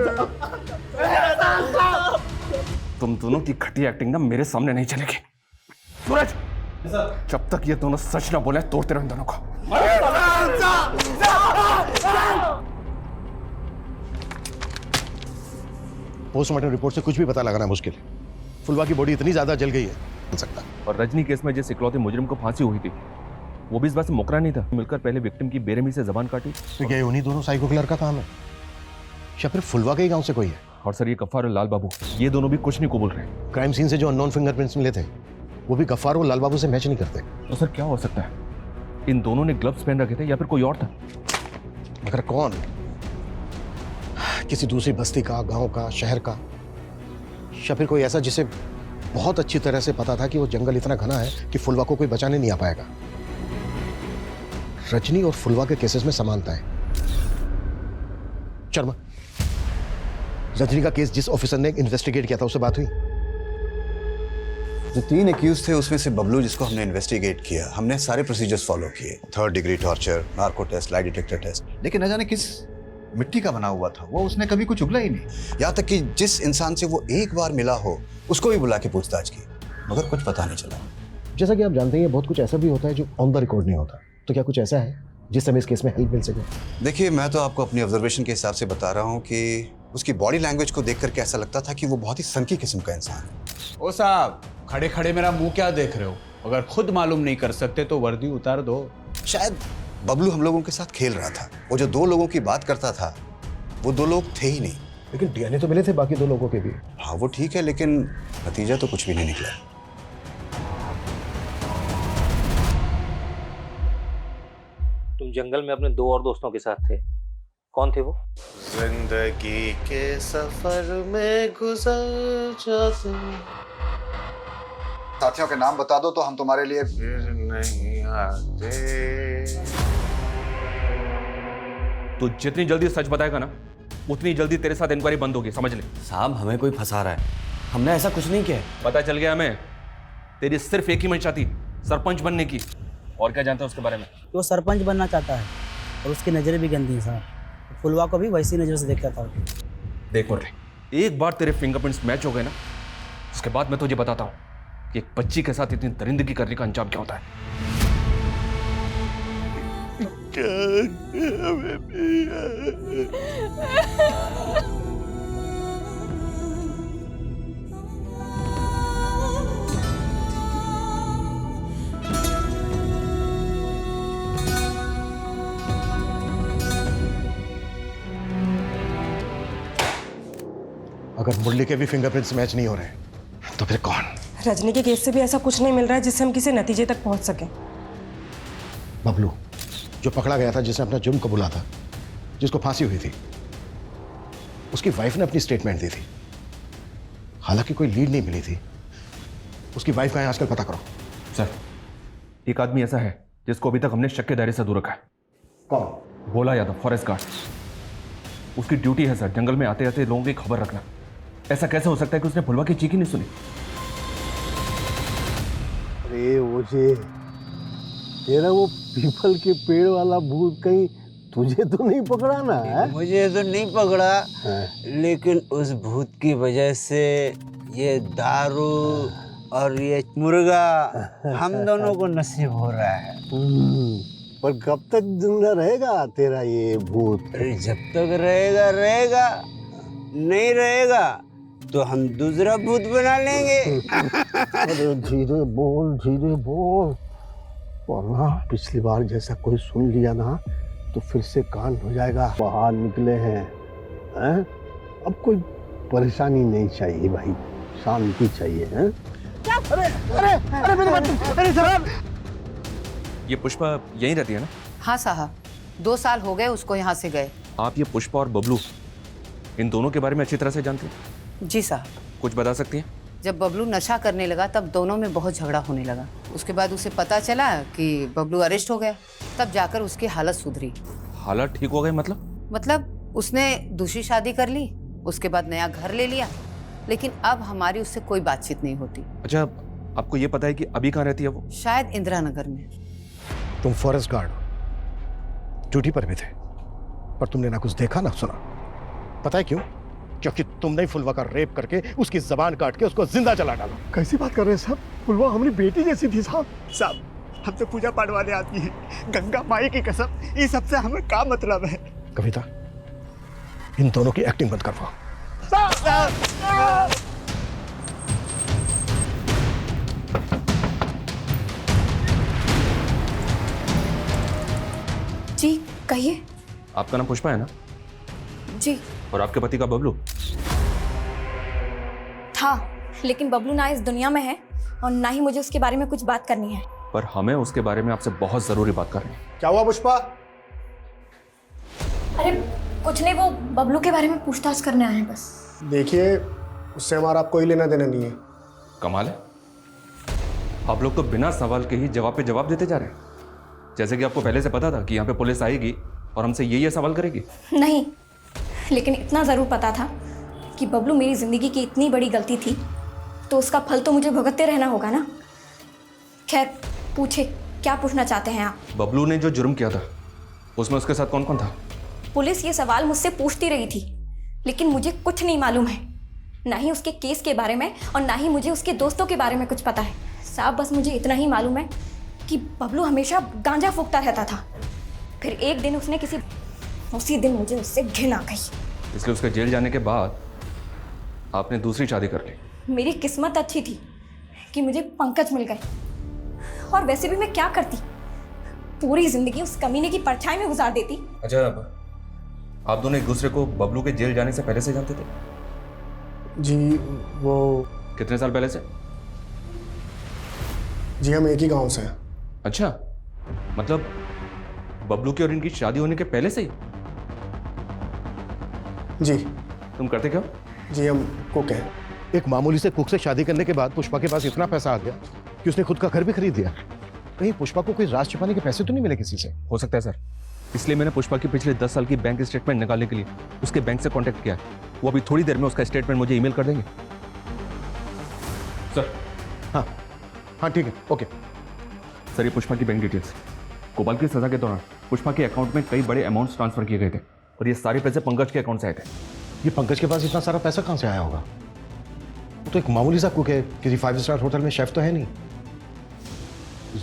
तुम दोनों की घटिया एक्टिंग ना मेरे सामने नहीं चलेगी। सूरज, जब तक ये दोनों सच ना बोले तोड़ते रहो इन दोनों को। पोस्टमार्टम रिपोर्ट से कुछ भी पता लगाना मुश्किल है। फुलवा की बॉडी इतनी ज्यादा जल गई है, हो सकता। और रजनी केस में जिस इकलौते मुजरिम को फांसी हुई थी, वो भी इस बात से मुकरा नहीं था। मिलकर पहले विक्टिम की बेरहमी से जबान काटी। तो क्या उन्हीं दोनों साइको किलर का काम है या फिर फुलवा के ही गांव से कोई है? और सर, ये गफ्फार और लाल बाबू, ये दोनों भी कुछ नहीं कबूल रहे। क्राइम सीन से जो अननोन फिंगरप्रिंट्स मिले थे वो भी गफ्फार और लाल बाबू से मैच नहीं करते। तो सर, क्या हो सकता है? इन दोनों ने ग्लव्स पहन रखे थे या फिर कोई और था? मगर कौन? किसी दूसरी बस्ती का, गांव का, शहर का, या फिर कोई ऐसा जिसे बहुत अच्छी तरह से पता था कि वो जंगल इतना घना है कि फुलवा को कोई बचाने नहीं आ पाएगा। रजनी और फुलवा के केसेस में समानता है। शर्मा, रजनी का केस जिस ऑफिसर ने इन्वेस्टिगेट किया था उससे बात हुई? जो 3 एक्यूज थे उसमें से बबलू, जिसको हमने इन्वेस्टिगेट किया, हमने सारे प्रोसीजर्स फॉलो किए। 3rd degree torture, narco test, lie detector test, लेकिन न जाने किस मिट्टी का बना हुआ था वो, उसने कभी कुछ उगला ही नहीं। यहाँ तक कि जिस इंसान से वो एक बार मिला हो उसको भी बुला के पूछताछ की, मगर कुछ पता नहीं चला। जैसा कि आप जानते हैं, बहुत कुछ ऐसा भी होता है जो ऑन द रिकॉर्ड नहीं होता। तो क्या कुछ ऐसा है जिससे हमें इस केस में हेल्प मिल सके? देखिए, मैं तो आपको अपनी ऑब्जर्वेशन के हिसाब से बता रहा हूँ कि उसकी बॉडी लैंग्वेज को देख करके ऐसा लगता था कि वो बहुत ही सनकी किस्म का इंसान है। ओ साहब, खड़े खड़े मेरा मुंह क्या देख रहे हो? अगर खुद मालूम नहीं कर सकते तो वर्दी उतार दो। शायद बबलू हम लोगों के साथ खेल रहा था। वो जो 2 लोगों की बात करता था वो 2 लोग थे ही नहीं। लेकिन डीएनए तो मिले थे बाकी 2 लोगों के भी। हाँ, वो ठीक है, लेकिन नतीजा तो कुछ भी नहीं निकला। तुम जंगल में अपने 2 और दोस्तों के साथ थे, कौन थे वो? जिंदगी के सफर में गुजर जाते। साथियों के नाम बता दो तो हम तुम्हारे लिए फिर नहीं आते। तो जितनी जल्दी सच बताएगा ना, उतनी जल्दी तेरे साथ इंक्वायरी बंद होगी, समझ ले। साहब, हमें कोई फंसा रहा है, हमने ऐसा कुछ नहीं किया। पता चल गया हमें, तेरी सिर्फ एक ही मंशा थी, सरपंच बनने की। और क्या जानते हैं उसके बारे में? वो सरपंच बनना चाहता है और उसकी नज़रें भी गंदी हैं साहब। फुलवा को भी वैसी नज़र से देखता था। देख मुरली, एक बार तेरे फिंगरप्रिंट्स मैच हो गए ना, उसके बाद मैं तुझे बताता हूँ कि एक बच्ची के साथ इतनी दरिंदगी करने का अंजाम क्या होता है। अगर मुरली के भी फिंगरप्रिंट्स मैच नहीं हो रहे तो फिर कौन? रजनी के केस से भी ऐसा कुछ नहीं मिल रहा है जिससे हम किसी नतीजे तक पहुंच सकें। बबलू जो पकड़ा गया था, जिसने अपना जुर्म कबूला था, जिसको फांसी हुई थी, उसकी वाइफ ने अपनी स्टेटमेंट दी थी। हालांकि कोई लीड नहीं मिली थी। उसकी वाइफ का है आजकल, पता करो। सर, एक आदमी ऐसा है जिसको अभी तक हमने शक के दायरे से दूर रखा है। कौन? Bhola Yadav, forest guard. उसकी ड्यूटी है सर जंगल में आते आते लोगों की खबर रखना। ऐसा कैसे हो सकता है कि उसने फुलवा की चीख ही नहीं सुनी? अरे ओजे, तेरा वो पीपल के पेड़ वाला भूत कहीं तुझे तो नहीं पकड़ा ना है? मुझे तो नहीं पकड़ा, लेकिन उस भूत की वजह से ये दारू और ये मुर्गा हम दोनों को नसीब हो रहा है। पर कब तक जिंदा रहेगा तेरा ये भूत? अरे जब तक रहेगा रहेगा, नहीं रहेगा तो हम दूसरा भूत बना लेंगे। अरे धीरे बोल, वरना पिछली बार जैसा कोई सुन लिया ना तो फिर से कांड हो जाएगा। बाहर निकले हैं, अब कोई परेशानी नहीं चाहिए भाई, शांति चाहिए। हैं? अरे मेरी बात, अरे साहब। ये पुष्पा यहीं रहती है ना? हाँ साहब, 2 साल हो गए उसको यहाँ से गए। आप ये पुष्पा और बबलू, इन दोनों के बारे में अच्छी तरह से जानते हैं? जी साहब। कुछ बता सकती हैं? जब बबलू नशा करने लगा तब दोनों में बहुत झगड़ा होने लगा। उसके बाद उसे पता चला कि बबलू अरेस्ट हो गया, तब जाकर उसकी हालत सुधरी। हालत ठीक हो गई मतलब? मतलब उसने दूसरी शादी कर ली, उसके बाद नया घर ले लिया, लेकिन अब हमारी उससे कोई बातचीत नहीं होती। अच्छा, आपको ये पता है कि अभी कहाँ रहती है वो? शायद इंदिरा नगर में। तुम फॉरेस्ट गार्ड हो, ड्यूटी पर भी थे, पर तुमने ना कुछ देखा ना सुना। पता है क्यों? क्योंकि तुमने फुलवा का रेप करके उसकी जबान काट के उसको जिंदा जला डाला। कैसी बात कर रहे हैं साहब? फुलवा हमारी बेटी जैसी थी साहब। हम तो पूजा पाठ वाले आदमी हैं, गंगा माई की कसम, ये सबसे हमें क्या मतलब है? कविता, इन दोनों की एक्टिंग बंद करवाओ। जी कहिए। आपका नाम पुष्पा है ना? जी। और आपके पति का बबलू? था, लेकिन बबलू ना इस दुनिया में है और ना ही मुझे उसके बारे में कुछ बात करनी है। पर हमें उसके बारे में आपसे बहुत जरूरी बात करनी है। क्या हुआ पुष्पा? अरे कुछ नहीं, वो बबलू के बारे में पूछताछ करने आए हैं बस। देखिए, उससे हमारा कोई लेना देना नहीं है। कमाल है, आप लोग तो बिना सवाल के ही जवाब पे जवाब देते जा रहे हैं, जैसे कि आपको पहले से पता था कि यहाँ पे पुलिस आएगी और हमसे ये सवाल करेगी। नहीं, लेकिन इतना ज़रूर पता था कि बबलू मेरी ज़िंदगी की इतनी बड़ी गलती थी तो उसका फल तो मुझे भुगतते रहना होगा ना। खैर पूछे, क्या पूछना चाहते हैं आप? बबलू ने जो जुर्म किया था उसमें उसके साथ कौन कौन था? पुलिस ये सवाल मुझसे पूछती रही थी, लेकिन मुझे कुछ नहीं मालूम है, ना ही उसके केस के बारे में और ना ही मुझे उसके दोस्तों के बारे में कुछ पता है। साहब बस मुझे इतना ही मालूम है कि बबलू हमेशा गांजा फूकता रहता था। फिर एक दिन उसने उसी दिन मुझे उससे घिन आ गई। इसलिए उसके जेल जाने के बाद आपने दूसरी शादी कर ली। मेरी किस्मत अच्छी थी कि मुझे पंकज मिल गए, और वैसे भी मैं क्या करती, पूरी जिंदगी उस कमीने की परछाई में गुजार देती। अच्छा, आप दोनों एक दूसरे को बबलू के जेल जाने से पहले से जानते थे? जी वो कितने साल पहले से? जी हम एक ही गांव से हैं। अच्छा, मतलब बबलू की और इनकी शादी होने के पहले से ही? जी। तुम करते क्या? जी हम कुक हैं। एक मामूली से कुक से शादी करने के बाद पुष्पा के पास इतना पैसा आ गया कि उसने खुद का घर भी खरीद लिया। कहीं पुष्पा को कोई राज छिपाने के पैसे तो नहीं मिले किसी से? हो सकता है सर, इसलिए मैंने पुष्पा की पिछले 10 साल की बैंक स्टेटमेंट निकालने के लिए उसके बैंक से कांटेक्ट किया। वो अभी थोड़ी देर में उसका स्टेटमेंट मुझे ईमेल कर देंगे। सर। हाँ ठीक है, ओके। सर ये पुष्पा की बैंक डिटेल्स। कोबाल की सजा के दौरान पुष्पा के अकाउंट में कई बड़े अमाउंट्स ट्रांसफर किए गए थे और ये सारे पैसे पंकज के अकाउंट से आए थे। ये पंकज के पास इतना सारा पैसा कहाँ से आया होगा? वो तो एक मामूली सा कुक है, किसी 5 स्टार होटल में शेफ तो है नहीं।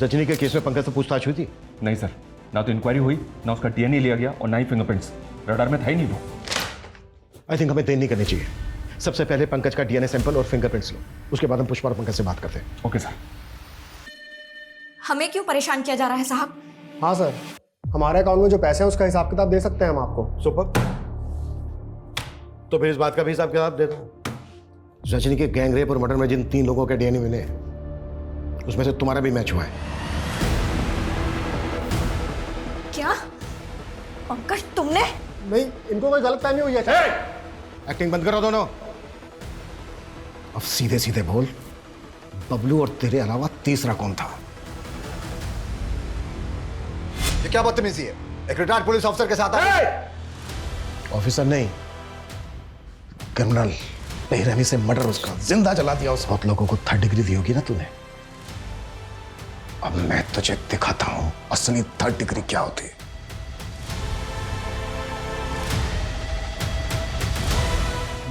रजनी के केस में पंकज से पूछताछ हुई थी? नहीं सर, ना तो इंक्वायरी हुई, ना उसका डीएनए लिया गया और ना ही फिंगरप्रिंट्स। रडार में था ही नहीं वो। आई थिंक हमें देर नहीं करनी चाहिए। सबसे पहले पंकज का डीएनए सैंपल और फिंगरप्रिंट्स लो, उसके बाद हम पुष्पा और पंकज से बात करते हैं। Okay sir. हमें क्यों परेशान किया जा रहा है साहब? हाँ सर, हमारे अकाउंट में जो पैसे हैं उसका हिसाब किताब दे सकते हैं हम आपको। सुपर, तो फिर इस बात का भी हिसाब किताब दे दो। रजनी के गैंग रेप और मर्डर में जिन 3 लोगों के डीएनए मिले उसमें से तुम्हारा भी मैच हुआ है। क्या पंकज तुमने? नहीं, इनको कोई गलत फहमी हुई है। एक्टिंग बंद करो दोनों। अब सीधे सीधे बोल, बबलू और तेरे अलावा तीसरा कौन था? ये क्या बदतमीजी है? एक रिटायर्ड पुलिस ऑफिसर के साथ ऑफिसर नहीं, क्रिमिनल। बेरहमी से मर्डर उसका जिंदा जला दिया। उस बहुत लोगों को 3rd डिग्री दी होगी ना तूने। अब मैं तुझे दिखाता हूं असली 3rd डिग्री क्या होती है।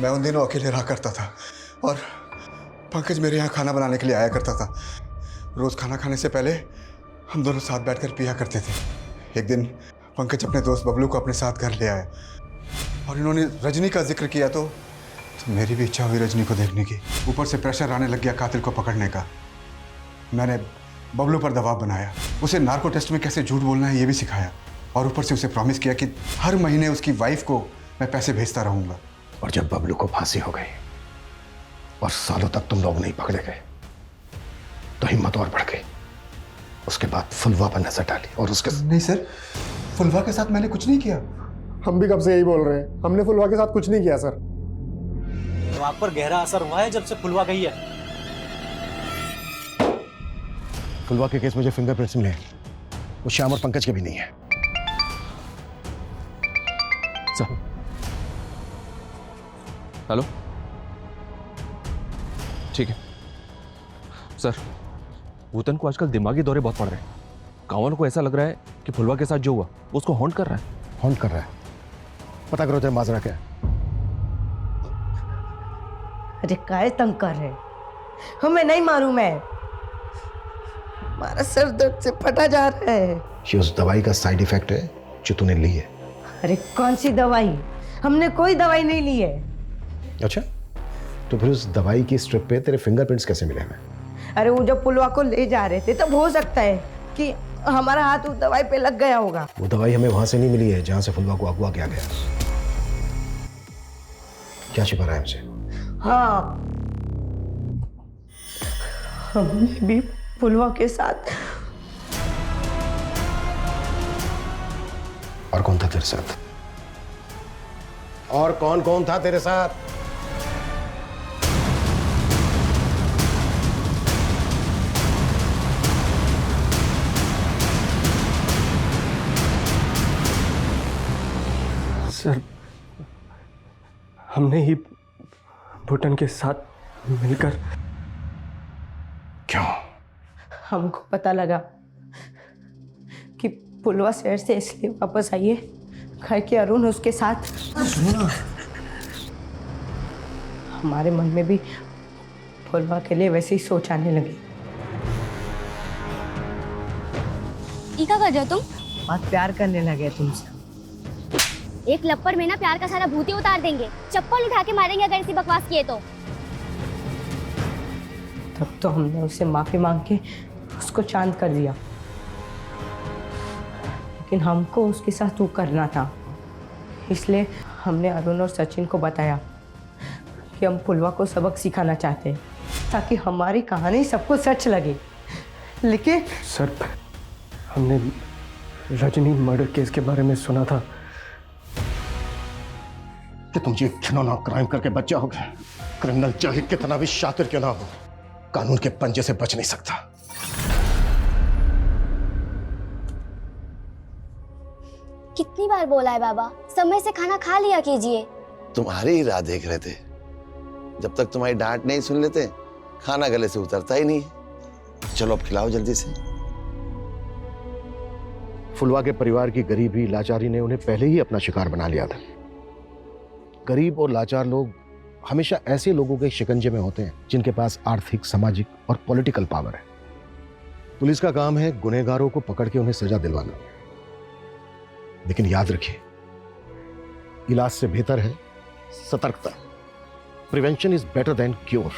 मैं उन दिनों अकेले रहा करता था और पंकज मेरे यहाँ खाना बनाने के लिए आया करता था। रोज खाना खाने से पहले हम दोनों साथ बैठकर पिया करते थे। एक दिन पंकज अपने दोस्त बबलू को अपने साथ घर ले आया और इन्होंने रजनी का जिक्र किया तो मेरी भी इच्छा हुई रजनी को देखने की। ऊपर से प्रेशर आने लग गया कातिल को पकड़ने का। मैंने बबलू पर दबाव बनाया, उसे नार्को टेस्ट में कैसे झूठ बोलना है ये भी सिखाया और ऊपर से उसे प्रॉमिस किया कि हर महीने उसकी वाइफ को मैं पैसे भेजता रहूंगा। और जब बबलू को फांसी हो गई और सालों तक तुम लोग नहीं पकड़े गए तो हिम्मत और बढ़ गई। उसके बाद फुलवा पर नजर डाली और उसके नहीं सर, फुलवा के साथ मैंने कुछ नहीं किया। हम भी कब से यही बोल रहे हैं, हमने फुलवा के साथ कुछ नहीं किया सर। तो आप पर गहरा असर हुआ है जब से फुलवा गई है। फुलवा के केस में जो फिंगरप्रिंट्स मिले वो श्याम और पंकज के भी नहीं है। सर हेलो, ठीक है सर। भूतन को आजकल दिमागी दौरे बहुत पड़ रहे हैं। कांवन को ऐसा लग रहा है कि फुलवा के साथ जो हुआ वो उसको हॉन्ट कर रहा है। हॉन्ट कर रहा है? पता करो तेरा माजरा क्या है। अरे काय तंग कर रहे, हमें नहीं मालूम है। हमारा सर दर्द से फटा जा रहा है। ये उस दवाई का साइड इफेक्ट है जो तूने ली है। अरे कौन सी दवाई? हमने कोई दवाई नहीं ली है। अच्छा, तो फिर उस दवाई की स्ट्रिप पे तेरे फिंगरप्रिंट्स कैसे मिले हमें? अरे वो जब पुलवा को ले जा रहे थे तब हो सकता है कि हमारा हाथ उस दवाई पे लग गया होगा। वो दवाई हमें वहां से नहीं मिली है जहां से फुलवा को अगवा किया गया। क्या छिपा रहा है हमसे? हाँ, हमने भी फुलवा के साथ। और कौन था तेरे साथ? और कौन कौन था तेरे साथ? सर, हमने ही भूटन के साथ मिलकर। क्यों? हमको पता लगा कि पुलवा शहर से इसलिए वापस आई है घर के अरुण उसके साथ। हमारे मन में भी पुलवा के लिए वैसे ही सोच आने लगी। ये क्या कर रहे हो तुम? बहुत प्यार करने लगे तुमसे। एक लप्पड़ में ना प्यार का सारा भूत ही उतार देंगे। चप्पल उठा के मारेंगे अगर ऐसी बकवास किए तो। तब तो हमने उससे माफी मांग के उसको चांद कर दिया, लेकिन हमको उसके साथ वो करना था। इसलिए हमने अरुण और सचिन को बताया कि हम पुलवा को सबक सिखाना चाहते हैं ताकि हमारी कहानी सबको सच लगे। लेकिन सर, हमने रजनी मर्डर केस के बारे में सुना था कि तुम ये घिनौना क्राइम करके बच जाओगे। क्रिमिनल चाहे कितना भी शातिर क्यों ना हो, कानून के पंजे से बच नहीं सकता। कितनी बार बोला है बाबा, समय से खाना खा लिया कीजिए। तुम्हारी ही राह देख रहे थे। जब तक तुम्हारी डांट नहीं सुन लेते खाना गले से उतरता ही नहीं। चलो अब खिलाओ जल्दी से। फुलवा के परिवार की गरीबी लाचारी ने उन्हें पहले ही अपना शिकार बना लिया था। गरीब और लाचार लोग हमेशा ऐसे लोगों के शिकंजे में होते हैं जिनके पास आर्थिक, सामाजिक और पॉलिटिकल पावर है। पुलिस का काम है गुनहगारों को पकड़ के उन्हें सजा दिलवाना, लेकिन याद रखिए, इलाज से बेहतर है सतर्कता। Prevention is better than cure.